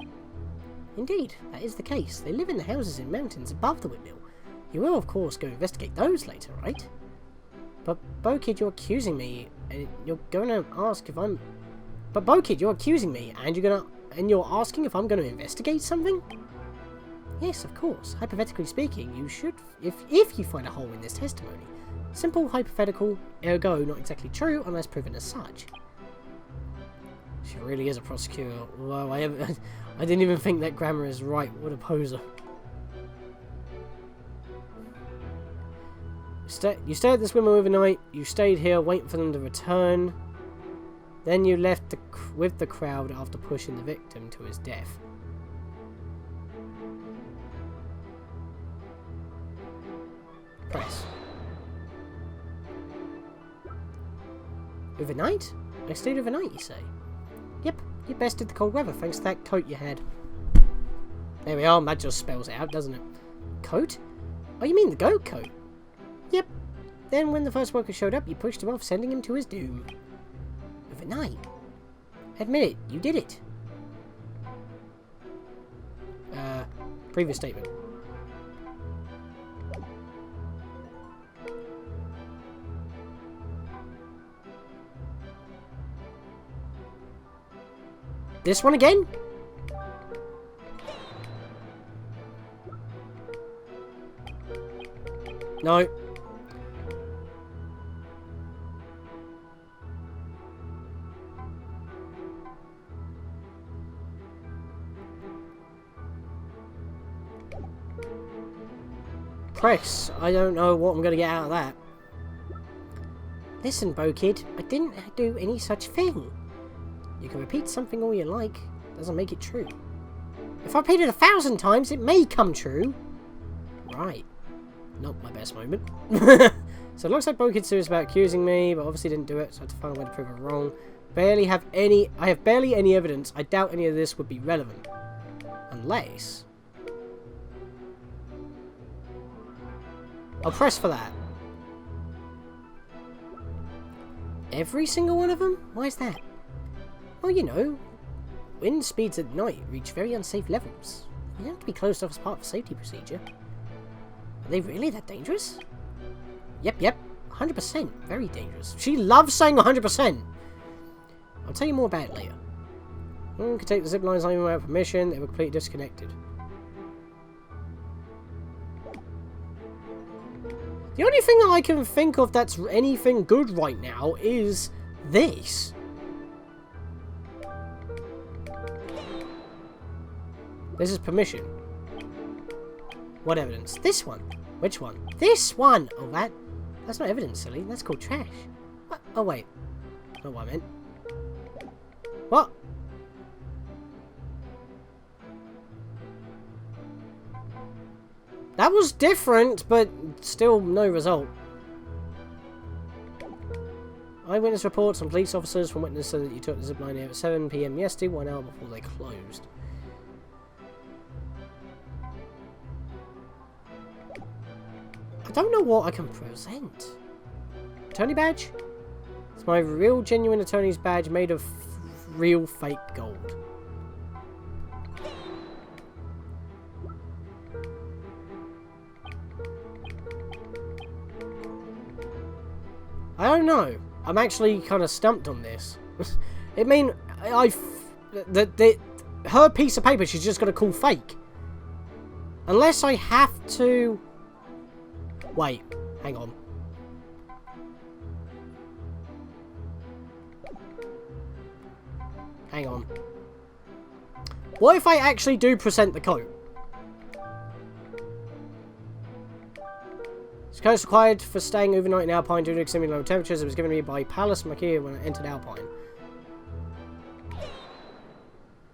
Indeed, that is the case. They live in the houses in mountains above the windmill. You will, of course, go investigate those later, right? But, Bo-Kid, you're accusing me, and you're going to ask if I'm... But, Bo-Kid, you're accusing me, and you're asking if I'm going to investigate something? Yes, of course. Hypothetically speaking, you should, if you find a hole in this testimony. Simple, hypothetical, ergo not exactly true, unless proven as such. She really is a prosecutor. Whoa, I didn't even think that grammar is right. What a poser. You stayed at this windmill overnight. You stayed here waiting for them to return. Then you left with the crowd after pushing the victim to his death. Press. Overnight? I stayed overnight, you say? Yep, you bested the cold weather thanks to that coat you had. There we are, that just spells it out, doesn't it? Coat? Oh, you mean the goat coat? Yep. Then when the first worker showed up, you pushed him off, sending him to his doom. Overnight? Admit it, you did it. Previous statement. This one again? No. Press. I don't know what I'm going to get out of that. Listen, Bo-Kid, I didn't do any such thing. You can repeat something all you like. Doesn't make it true. If I repeat it 1,000 times, it may come true. Right. Not my best moment. So it looks like Bo-Kid's serious about accusing me, but obviously didn't do it, so I had to find a way to prove it wrong. I have barely any evidence. I doubt any of this would be relevant. Unless... I'll press for that. Every single one of them? Why is that? Well, you know, wind speeds at night reach very unsafe levels. They have to be closed off as part of a safety procedure. Are they really that dangerous? Yep, 100%. Very dangerous. She loves saying 100%. I'll tell you more about it later. No one can take the zip lines even without permission. They were completely disconnected. The only thing that I can think of that's anything good right now is this. This is permission. What evidence? This one. Which one? This one! Oh, that's not evidence, silly. That's called trash. What? Oh, wait. Not what I meant. What? That was different, but still no result. Eyewitness reports on police officers from witness said that you took the zipline here at 7 PM yesterday, 1 hour before they closed. I don't know what I can present. Attorney badge? It's my real genuine attorney's badge made of real fake gold. I don't know. I'm actually kind of stumped on this. Her piece of paper she's just got to call fake. Unless I have to... Wait, hang on. Hang on. What if I actually do present the coat? This coat is required for staying overnight in Alpine due to extremely low temperatures. It was given to me by Palace Makia when I entered Alpine.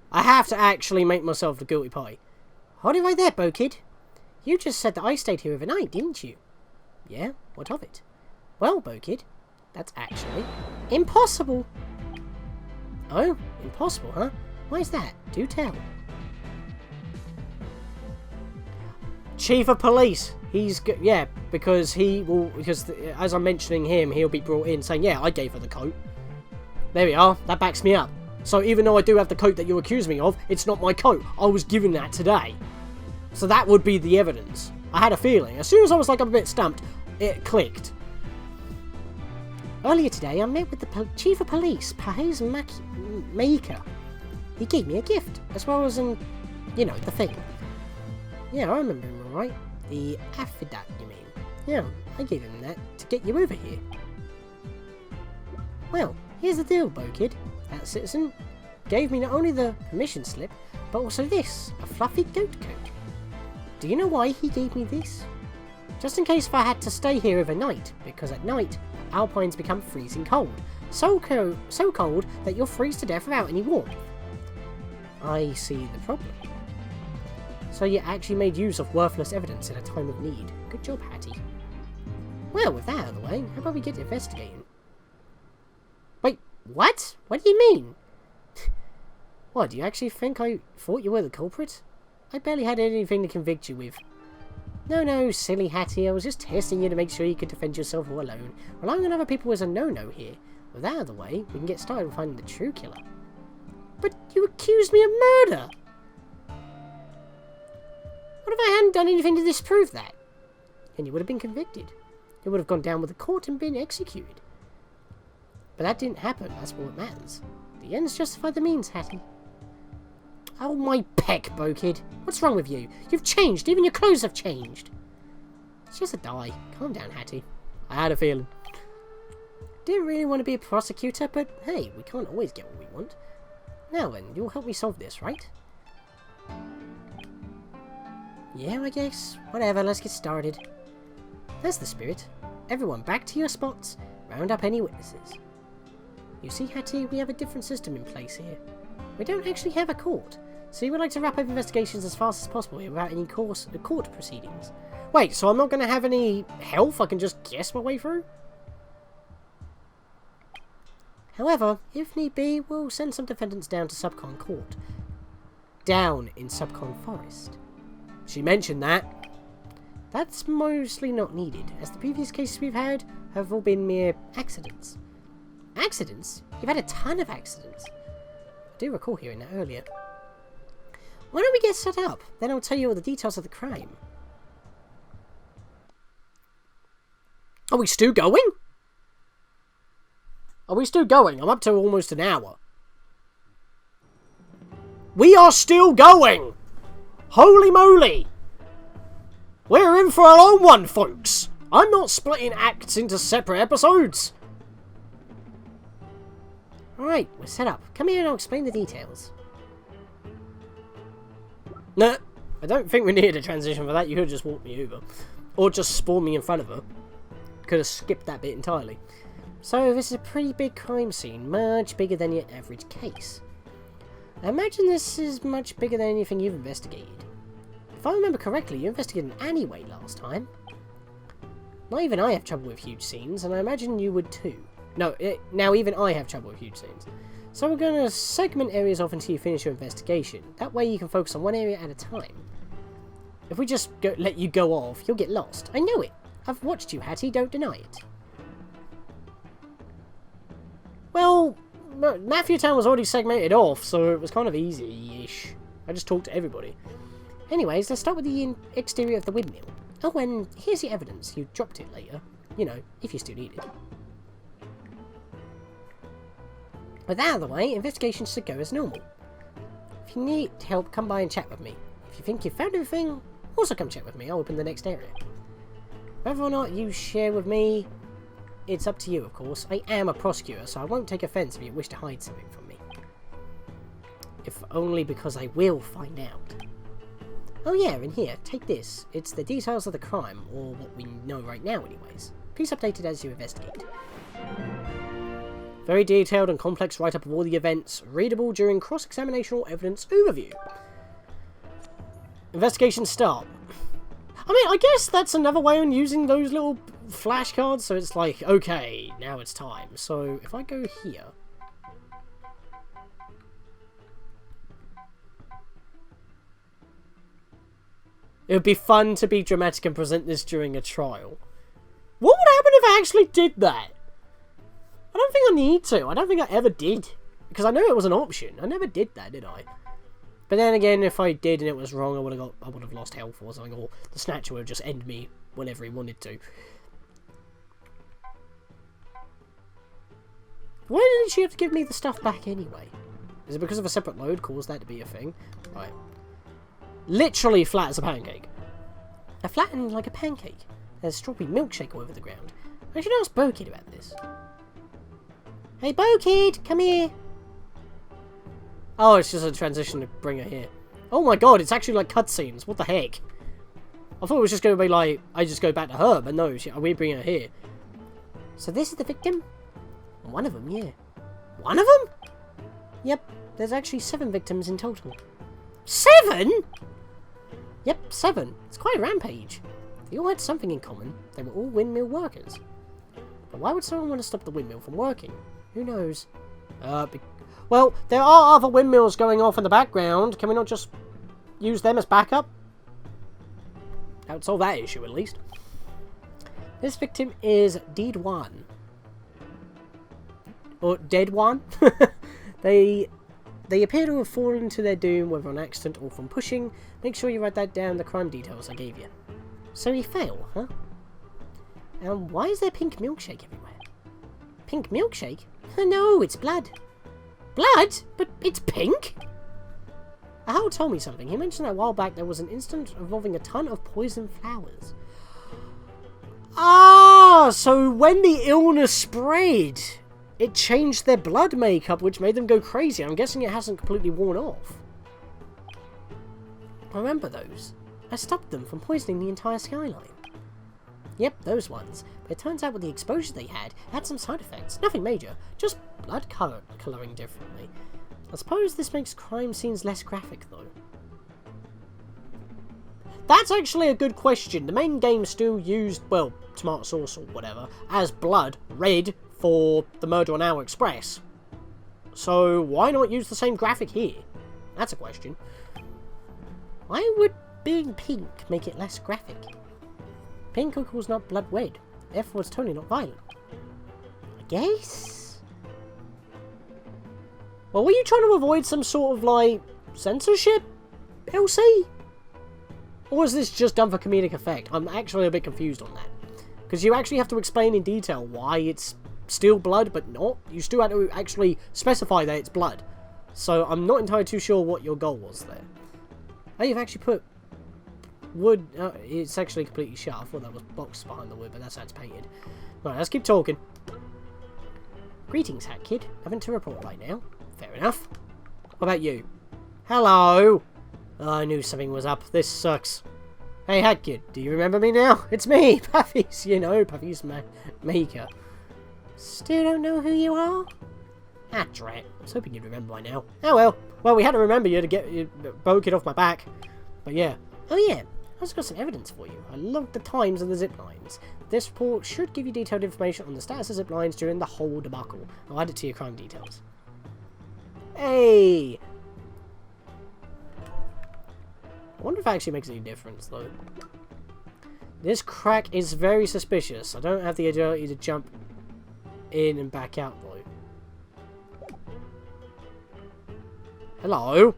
I have to actually make myself the guilty party. Hold it right there, Bo Kid. You just said that I stayed here overnight, didn't you? Yeah, what of it? Well, Bo Kid, that's actually impossible. Oh, impossible, huh? Why is that? Do tell. Chief of Police. Yeah, because as I'm mentioning him, he'll be brought in saying, yeah, I gave her the coat. There we are. That backs me up. So even though I do have the coat that you accuse me of, it's not my coat. I was given that today. So that would be the evidence. I had a feeling. As soon as I was like a bit stumped, it clicked. Earlier today, I met with the Chief of Police, Pahez Maker. He gave me a gift, as well as the thing. Yeah, I remember him all right. The affidavit, you mean? Yeah, I gave him that to get you over here. Well, here's the deal, Bo Kid. That citizen gave me not only the permission slip, but also this, a fluffy goat coat. Do you know why he gave me this? Just in case if I had to stay here overnight, because at night, Alpines become freezing cold. So cold that you'll freeze to death without any warmth. I see the problem. So you actually made use of worthless evidence in a time of need. Good job, Hattie. Well, with that out of the way, how about we get investigating? Wait, what? What do you mean? What, do you actually think I thought you were the culprit? I barely had anything to convict you with. No, silly Hattie, I was just testing you to make sure you could defend yourself all alone. Relying on other people is a no-no here. With that out of the way, we can get started on finding the true killer. But you accused me of murder! What if I hadn't done anything to disprove that? And you would have been convicted. You would have gone down with the court and been executed. But that didn't happen, that's what matters. The ends justify the means, Hattie. Oh my peck, Bo Kid. What's wrong with you? You've changed, even your clothes have changed. It's just a die. Calm down, Hattie. I had a feeling. Didn't really want to be a prosecutor, but hey, we can't always get what we want. Now then, you'll help me solve this, right? Yeah, I guess. Whatever, let's get started. There's the spirit. Everyone back to your spots. Round up any witnesses. You see, Hattie, we have a different system in place here. We don't actually have a court, so you would like to wrap up investigations as fast as possible here without any court proceedings. Wait, so I'm not going to have any health? I can just guess my way through? However, if need be, we'll send some defendants down to Subcon Court. Down in Subcon Forest. She mentioned that. That's mostly not needed, as the previous cases we've had have all been mere accidents. Accidents? You've had a ton of accidents. I do recall hearing that earlier. Why don't we get set up? Then I'll tell you all the details of the crime. Are we still going? Are we still going? I'm up to almost an hour. We are still going! Holy moly! We're in for a long one, folks! I'm not splitting acts into separate episodes! Alright, we're set up. Come here and I'll explain the details. No, I don't think we needed a transition for that. You could have just walked me over. Or just spawn me in front of her. Could have skipped that bit entirely. So this is a pretty big crime scene, much bigger than your average case. I imagine this is much bigger than anything you've investigated. If I remember correctly, you investigated an alleyway last time. Not even I have trouble with huge scenes, and I imagine you would too. No, now even I have trouble with huge scenes. So we're going to segment areas off until you finish your investigation. That way you can focus on one area at a time. If we just let you go off, you'll get lost. I know it. I've watched you, Hattie, don't deny it. Well, Matthew Town was already segmented off, so it was kind of easy-ish. I just talked to everybody. Anyways, let's start with the exterior of the windmill. Oh, and here's the evidence. You dropped it later. You know, if you still need it. With that out of the way, investigation should go as normal. If you need help, come by and chat with me. If you think you've found everything, also come chat with me. I'll open the next area. Whether or not you share with me, it's up to you, of course. I am a prosecutor, so I won't take offense if you wish to hide something from me. If only because I will find out. Oh yeah, and here, take this. It's the details of the crime, or what we know right now anyways. Please update it as you investigate. Very detailed and complex write-up of all the events, readable during cross-examination or evidence overview. Investigation start. I mean, I guess that's another way on using those little flashcards, so it's like, okay, now it's time. So, if I go here... It would be fun to be dramatic and present this during a trial. What would happen if I actually did that? I don't think I need to. I don't think I ever did. Because I know it was an option. I never did that, did I? But then again, if I did and it was wrong, I would have lost health or something, or the Snatcher would just end me whenever he wanted to. Why didn't she have to give me the stuff back anyway? Is it because of a separate load caused that to be a thing? Right. Literally flat as a pancake. I flattened like a pancake. There's a strawberry milkshake all over the ground. I should ask Bo-Kid about this. Hey, Bo-Kid, come here. Oh, it's just a transition to bring her here. Oh my god, it's actually like cutscenes. What the heck? I thought it was just going to be like, I just go back to her, but no, we bring her here. So this is the victim? One of them, yeah. One of them? Yep, there's actually 7 victims in total. 7? Yep, 7. It's quite a rampage. They all had something in common. They were all windmill workers. But why would someone want to stop the windmill from working? Who knows? Well, there are other windmills going off in the background. Can we not just use them as backup? That would solve that issue, at least. This victim is Deed 1. Or Dead 1. They appear to have fallen to their doom, whether on accident or from pushing. Make sure you write that down, the crime details I gave you. So he fell, huh? And why is there pink milkshake everywhere? Pink milkshake? No, it's blood. Blood? But it's pink? Hal told me something. He mentioned that a while back there was an incident involving a ton of poison flowers. Ah, so when the illness spread, it changed their blood makeup, which made them go crazy. I'm guessing it hasn't completely worn off. I remember those. I stopped them from poisoning the entire skyline. Yep, those ones. But it turns out with the exposure they had some side effects. Nothing major, just blood colouring differently. I suppose this makes crime scenes less graphic, though. That's actually a good question. The main game still used, well, tomato sauce or whatever, as blood, red, for the murder on Our Express. So why not use the same graphic here? That's a question. Why would being pink make it less graphic? Pink equals not blood red, therefore it's totally not violent. I guess? Well, were you trying to avoid some sort of, like, censorship, Elsie? Or is this just done for comedic effect? I'm actually a bit confused on that. Because you actually have to explain in detail why it's still blood, but not. You still have to actually specify that it's blood. So I'm not entirely too sure what your goal was there. Oh, you've actually put wood. It's actually completely shut. I thought that was boxed behind the wood, but that's how it's painted. Right, let's keep talking. Greetings, Hat Kid. Nothing to report right now. Fair enough. What about you? Hello. Oh, I knew something was up. This sucks. Hey, Hat Kid, do you remember me now? It's me, Puffy's, you know, Puffy's maker. Still don't know who you are? Ah, drat. I was hoping you'd remember by now. Oh well. Well, we had to remember you to get you kid off my back. But yeah. Oh yeah, I've also got some evidence for you. I logged the times of the zip lines. This report should give you detailed information on the status of zip lines during the whole debacle. I'll add it to your crime details. Hey! I wonder if it actually makes any difference, though. This crack is very suspicious. I don't have the agility to jump in and back out, though. Hello?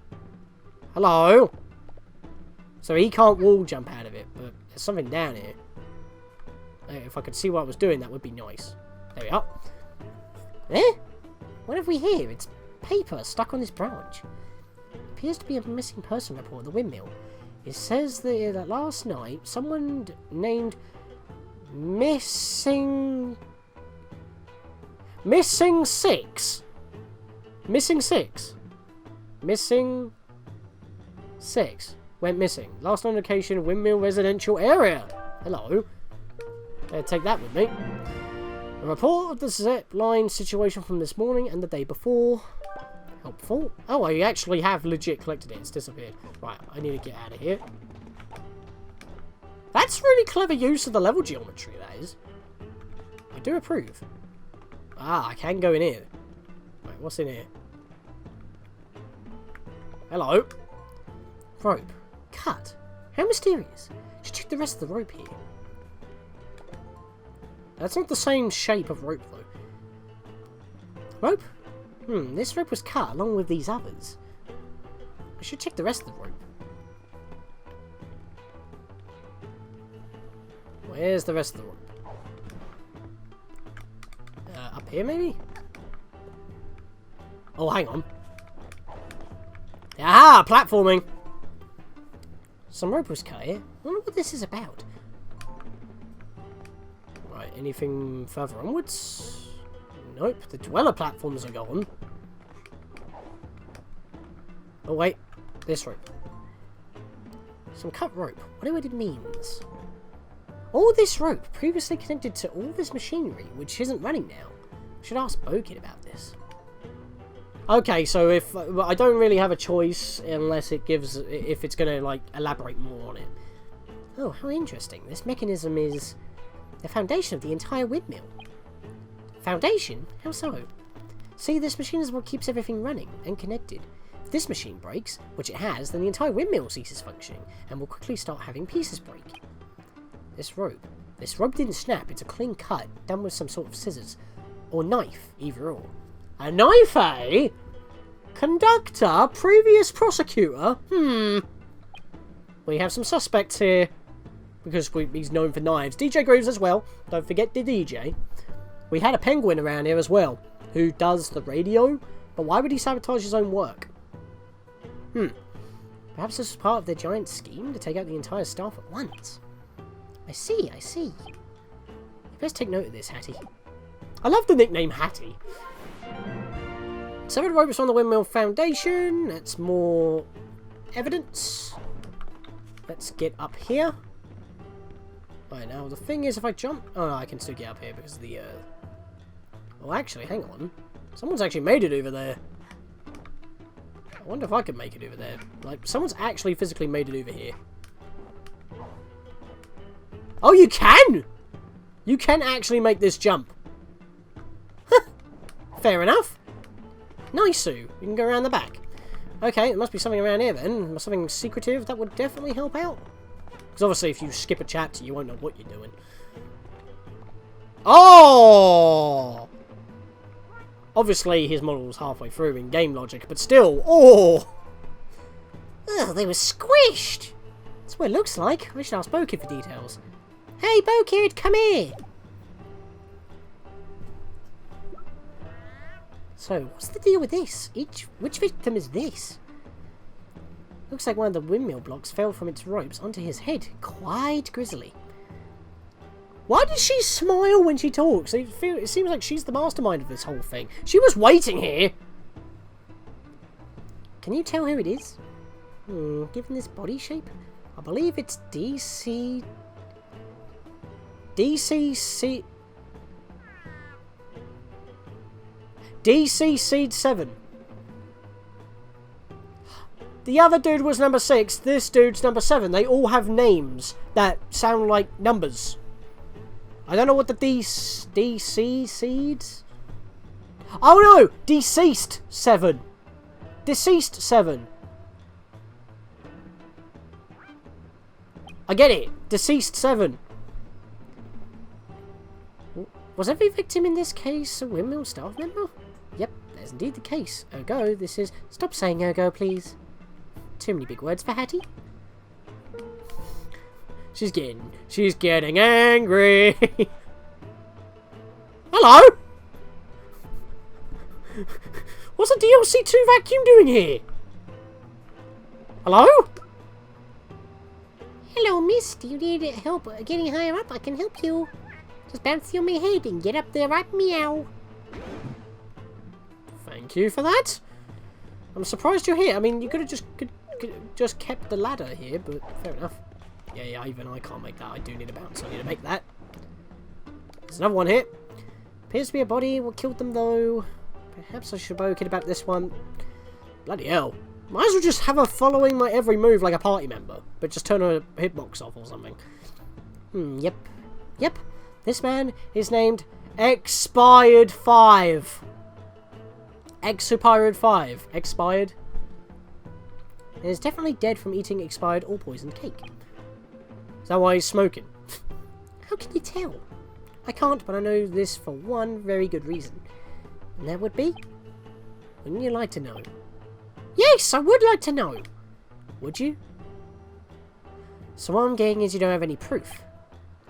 Hello? So he can't wall jump out of it, but there's something down here. If I could see what I was doing, that would be nice. There we are. Eh? What have we here? It's paper stuck on this branch. Appears to be a missing person report at the windmill. It says that last night, someone named Missing 6. Missing 6 went missing. Last known location, Windmill residential area. Hello. Take that with me. A report of the zip line situation from this morning and the day before. Helpful. Oh, I actually have legit collected it. It's disappeared. Right, I need to get out of here. That's really clever use of the level geometry, that is. I do approve. Ah, I can go in here. Right, what's in here? Hello. Rope. Cut. How mysterious. Should check the rest of the rope here. That's not the same shape of rope, though. Rope? This rope was cut along with these others. I should check the rest of the rope. Where's the rest of the rope? Up here, maybe? Oh, hang on. Aha! Platforming! Some rope was cut here. I wonder what this is about. Right, anything further onwards? Nope, the dweller platforms are gone. Oh wait, this rope. Some cut rope. Whatever it means. All this rope previously connected to all this machinery, which isn't running now. I should ask Bokid about this. Okay, so if I don't really have a choice unless it gives, if it's gonna like elaborate more on it. Oh, how interesting! This mechanism is the foundation of the entire windmill. Foundation? How so? See, this machine is what keeps everything running and connected. If this machine breaks, which it has, then the entire windmill ceases functioning and will quickly start having pieces break. This rope didn't snap. It's a clean cut done with some sort of scissors or knife, either or. A knife, eh? Conductor, previous prosecutor. We have some suspects here because he's known for knives. DJ Grooves as well. Don't forget the DJ. We had a penguin around here as well, who does the radio, but why would he sabotage his own work? Perhaps this was part of their giant scheme to take out the entire staff at once. I see. You best take note of this, Hattie. I love the nickname Hattie. Severed ropes on the windmill foundation. That's more evidence. Let's get up here. Right, now the thing is, if I jump... Oh, no, I can still get up here because of the... Well, actually, hang on. Someone's actually made it over there. I wonder if I could make it over there. Like, someone's actually physically made it over here. Oh, you can! You can actually make this jump. Fair enough. Nice, Sue. You can go around the back. Okay, there must be something around here then. Something secretive that would definitely help out. Because obviously if you skip a chapter, you won't know what you're doing. Oh! Obviously his model's halfway through in game logic, but still. Oh! Oh, they were squished! That's what it looks like. I should ask Bokid for details. Hey, Bokid, come here! So, what's the deal with this? Which victim is this? Looks like one of the windmill blocks fell from its ropes onto his head. Quite grisly. Why does she smile when she talks? It seems like she's the mastermind of this whole thing. She was waiting here! Can you tell who it is? Given this body shape? I believe it's DCC Seed 7. The other dude was number 6, this dude's number 7. They all have names that sound like numbers. I don't know what the DC seeds. Oh no! Deceased 7. Deceased 7. I get it. Deceased 7. Was every victim in this case a Windmill staff member? Yep, that's indeed the case. Ergo, this is... Stop saying ergo, please. Too many big words for Hattie. She's getting angry. Hello? What's a DLC 2 vacuum doing here? Hello? Hello, miss. Do you need help getting higher up? I can help you. Just bounce on my head and get up there right meow. Thank you for that. I'm surprised you're here. I mean, you could have just kept the ladder here, but fair enough. Yeah, even I can't make that. I do need a bounce. I need to make that. There's another one here. Appears to be a body. What killed them, though? Perhaps I should have about this one. Bloody hell. Might as well just have her following my every move like a party member, but just turn her hitbox off or something. Yep. This man is named Expired 5. Expired 5. Expired. He is definitely dead from eating expired or poisoned cake. Is that why he's smoking? How can you tell? I can't, but I know this for one very good reason. And that would be? Wouldn't you like to know? Yes, I would like to know. Would you? So what I'm getting is you don't have any proof.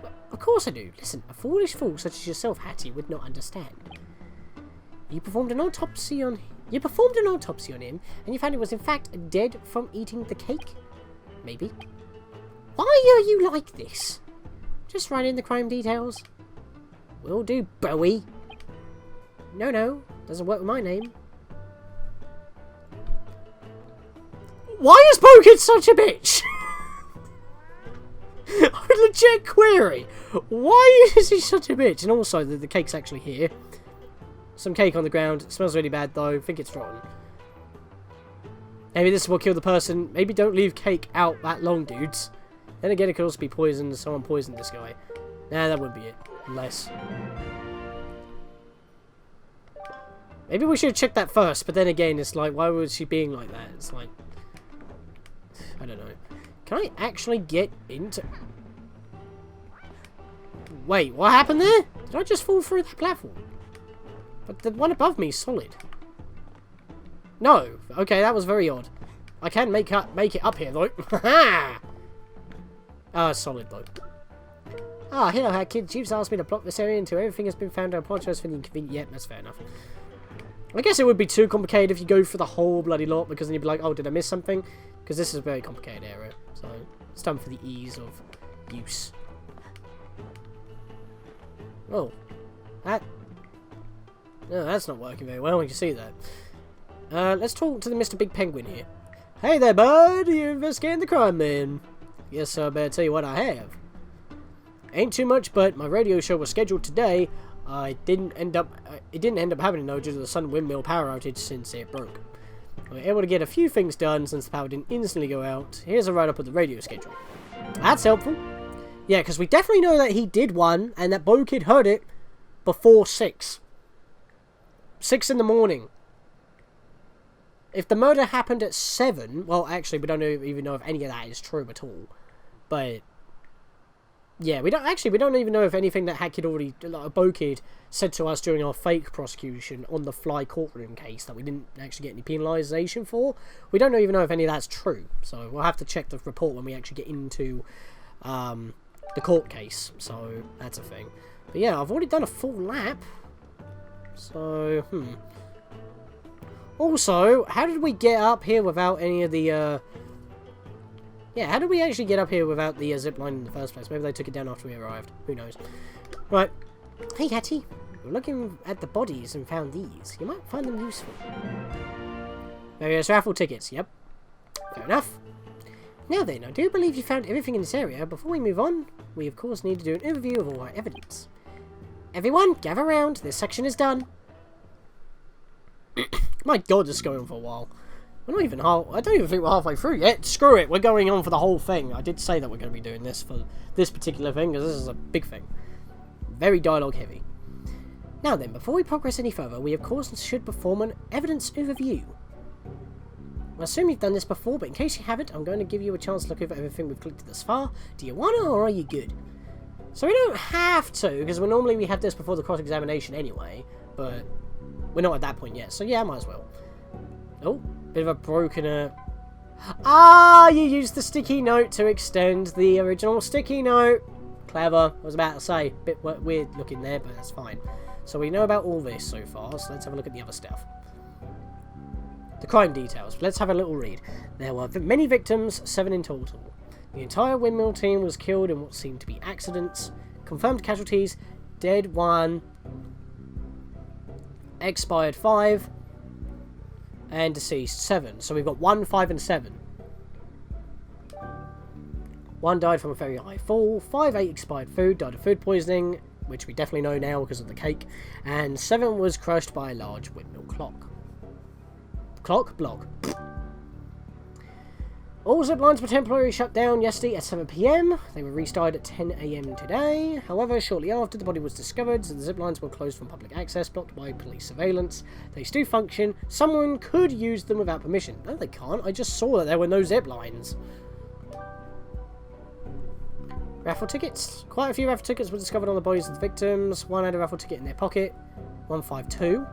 Well, of course I do. Listen, a foolish fool such as yourself, Hattie, would not understand. You performed an autopsy on him, and you found he was in fact dead from eating the cake? Maybe. Why are you like this? Just write in the crime details. Will do, Bowie. No, doesn't work with my name. Why is Bokid such a bitch? A legit query. Why is he such a bitch? And also, the cake's actually here. Some cake on the ground. It smells really bad, though. I think it's rotten. Maybe this will kill the person. Maybe don't leave cake out that long, dudes. Then again, it could also be poisoned. Someone poisoned this guy. Nah, that wouldn't be it. Unless... Maybe we should have checked that first, but then again, it's like, why was she being like that? It's like... I don't know. Can I actually get into... Wait, what happened there? Did I just fall through that platform? But the one above me is solid. No. Okay, that was very odd. I can make it up here, though. Ha! Solid, though. Hello, Hack Kids. You've asked me to block this area until everything has been found. I apologize for the inconvenience. Yep, that's fair enough. I guess it would be too complicated if you go for the whole bloody lot, because then you'd be like, oh, did I miss something? Because this is a very complicated area. So, it's done for the ease of use. Oh. No, that's not working very well. You can see that. Let's talk to the Mr. Big Penguin here. Hey there, bud. You're investigating the crime, man. Yes, I better tell you what I have. Ain't too much, but my radio show was scheduled today. It didn't end up having it, though, due to the Sun Windmill power outage since it broke. We were able to get a few things done since the power didn't instantly go out. Here's a write-up of the radio schedule. That's helpful. Yeah, because we definitely know that he did one, and that Bo Kid heard it before 6. 6 in the morning. If the murder happened at 7, well, actually, we don't even know if any of that is true at all. But yeah, we don't even know if anything that Hackid already, like Bo Kid, said to us during our fake prosecution on the Fly courtroom case that we didn't actually get any penalisation for. We don't even know if any of that's true. So we'll have to check the report when we actually get into the court case. So that's a thing. But yeah, I've already done a full lap. So, Also, how did we get up here without any of the, Yeah, how did we actually get up here without the zip line in the first place? Maybe they took it down after we arrived. Who knows? Right. Hey, Hattie. We're looking at the bodies and found these. You might find them useful. Various raffle tickets. Yep. Fair enough. Now then, I do believe you found everything in this area. Before we move on, we of course need to do an overview of all our evidence. Everyone, gather round. This section is done. My god, this is going on for a while. We're not even I don't even think we're halfway through yet. Screw it, we're going on for the whole thing. I did say that we're going to be doing this for this particular thing, because this is a big thing. Very dialogue heavy. Now then, before we progress any further, we of course should perform an evidence overview. I assume you've done this before, but in case you haven't, I'm going to give you a chance to look over everything we've collected thus far. Do you want to, or are you good? So we don't have to, because normally we have this before the cross-examination anyway, but we're not at that point yet, so yeah, might as well. Oh, bit of a broken... Ah, you used the sticky note to extend the original sticky note. Clever. I was about to say, bit weird looking there, but that's fine. So we know about all this so far, so let's have a look at the other stuff. The crime details. Let's have a little read. There were many victims, 7 in total. The entire windmill team was killed in what seemed to be accidents. Confirmed casualties, dead 1, expired 5, and deceased 7. So we've got 1, 5, and 7. 1 died from a very high fall, 5 ate expired food, died of food poisoning, which we definitely know now because of the cake, and 7 was crushed by a large windmill clock. Block. All zip lines were temporarily shut down yesterday at 7 PM. They were restarted at 10 AM today. However, shortly after, the body was discovered, so the zip lines were closed from public access, blocked by police surveillance. They still function. Someone could use them without permission. No, they can't. I just saw that there were no zip lines. Raffle tickets. Quite a few raffle tickets were discovered on the bodies of the victims. 1 had a raffle ticket in their pocket. 152.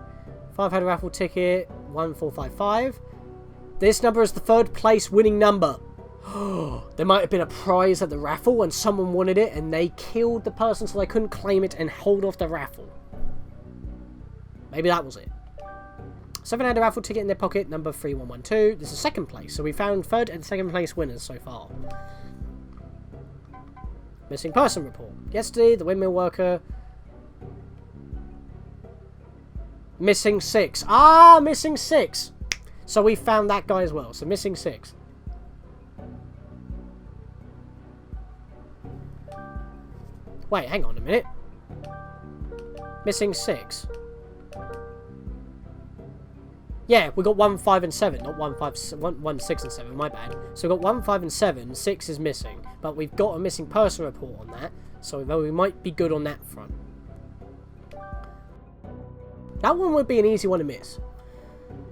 5 had a raffle ticket. 1455. This number is the 3rd place winning number. There might have been a prize at the raffle and someone wanted it and they killed the person so they couldn't claim it and hold off the raffle. Maybe that was it. 7 had a raffle ticket in their pocket. Number 3112. This is 2nd place. So we found 3rd and 2nd place winners so far. Missing person report. Yesterday, the windmill worker... Missing 6. Ah, missing 6. So we found that guy as well. So missing 6. Wait, hang on a minute. Missing 6. Yeah, we got 1, 5, and 7. Not 1, 5, 1, 6, and 7. My bad. So we got 1, 5, and 7. 6 is missing. But we've got a missing person report on that. So we might be good on that front. That one would be an easy one to miss.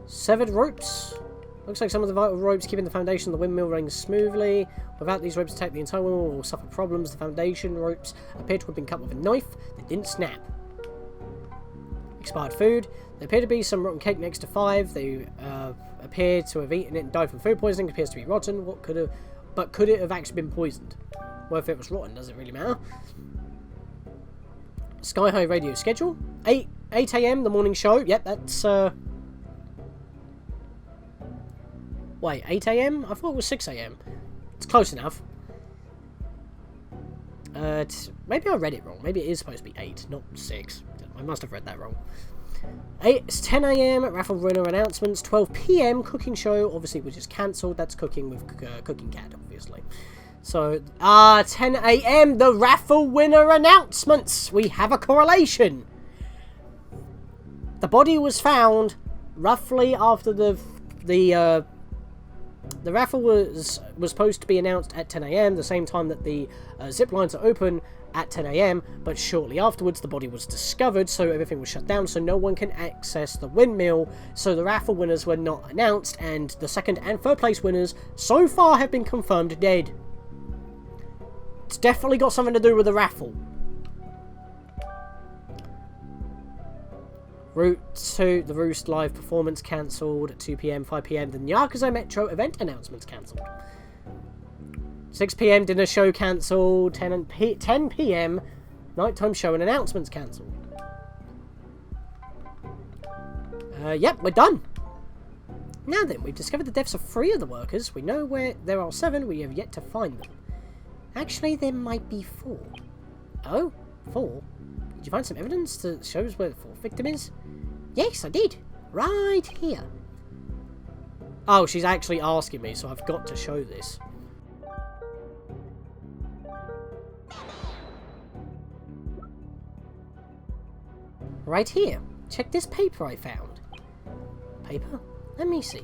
Severed ropes. Looks like some of the vital ropes keeping the foundation of the windmill running smoothly. Without these ropes attack, the entire windmill will suffer problems. The foundation ropes appear to have been cut with a knife that didn't snap. Expired food. There appear to be some rotten cake next to 5. They appear to have eaten it and died from food poisoning. It appears to be rotten. Could it have actually been poisoned? Well, if it was rotten, does it really matter? Sky High radio schedule. 8 AM, the morning show. Yep, that's... Wait, 8 AM? I thought it was 6 AM. It's close enough. Maybe I read it wrong. Maybe it is supposed to be 8, not 6. I must have read that wrong. It's 10 AM, raffle winner announcements. 12 PM, cooking show, obviously, which is cancelled. That's cooking with Cooking Cat, obviously. So, 10 AM, the raffle winner announcements. We have a correlation. The body was found roughly after the raffle was supposed to be announced at 10 AM, the same time that the zip lines are open at 10 AM, but shortly afterwards the body was discovered, so everything was shut down, so no one can access the windmill, so the raffle winners were not announced, and the 2nd and 3rd place winners so far have been confirmed dead. It's definitely got something to do with the raffle. Route 2, the Roost live performance cancelled. 2 PM, 5 PM, the Yakuza Metro event announcements cancelled. 6 PM, dinner show cancelled. 10 PM, nighttime show and announcements cancelled. Yep, we're done. Now then, we've discovered the deaths of 3 of the workers. We know where there are 7, we have yet to find them. Actually, there might be 4. Oh, 4? Did you find some evidence that shows where the 4th victim is? Yes, I did. Right here. Oh, she's actually asking me, so I've got to show this. Right here. Check this paper I found. Paper? Let me see.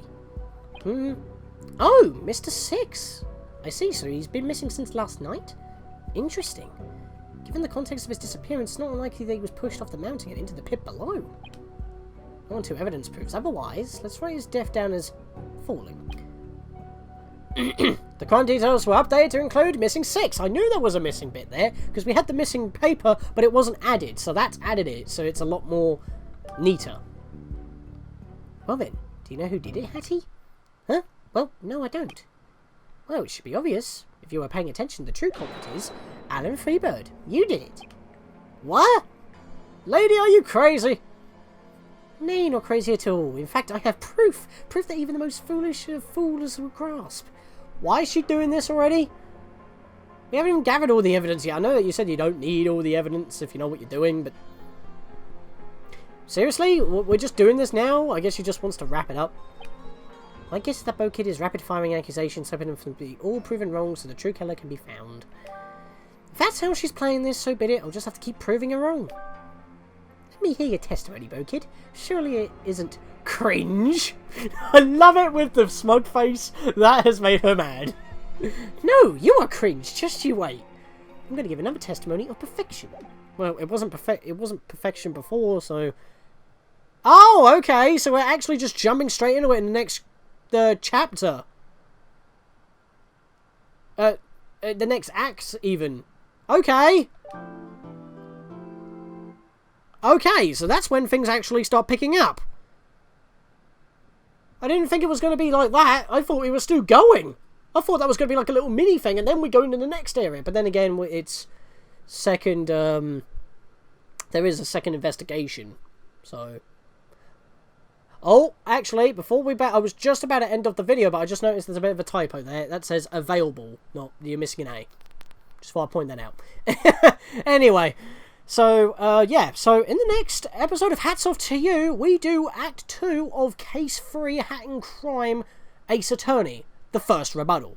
Oh, Mr. Six. I see, so he's been missing since last night? Interesting. Given the context of his disappearance, it's not unlikely that he was pushed off the mountain and into the pit below. No until evidence proves otherwise. Let's write his death down as falling. The crime details were updated to include missing 6. I knew there was a missing bit there, because we had the missing paper, but it wasn't added, so that's added it, so it's a lot more neater. Well then, do you know who did it, Hattie? Huh? Well, no I don't. Well, it should be obvious. If you were paying attention, the true culprit is Alan Freebird. You did it. What? Lady, are you crazy? Nay, not crazy at all. In fact, I have proof. Proof that even the most foolish of fools will grasp. Why is she doing this already? We haven't even gathered all the evidence yet. I know that you said you don't need all the evidence if you know what you're doing, but... Seriously? We're just doing this now? I guess she just wants to wrap it up. My guess is that Bo Kid is rapid-firing accusations, hoping them to be all proven wrong so the true killer can be found. If that's how she's playing this, so be it. I'll just have to keep proving her wrong. Let me hear your testimony, Bo Kid. Surely it isn't cringe? I love it with the smug face. That has made her mad. No, you are cringe. Just you wait. I'm going to give another testimony of perfection. Well, it wasn't perfection before, so... Oh, okay. So we're actually just jumping straight into it in the next chapter. The next act, even. Okay. Okay, so that's when things actually start picking up. I didn't think it was going to be like that. I thought we were still going. I thought that was going to be like a little mini thing, and then we go into the next area. But then again, it's second... there is a second investigation. So... Oh, actually, before we I was just about to end off the video, but I just noticed there's a bit of a typo there. That says available, not you're missing an A. Just thought I'd point that out. Anyway... So, yeah, so in the next episode of Hats Off to You, we do Act 2 of Case 3 Hat and Crime Ace Attorney, the first rebuttal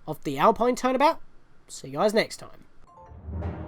of the Alpine Turnabout. See you guys next time.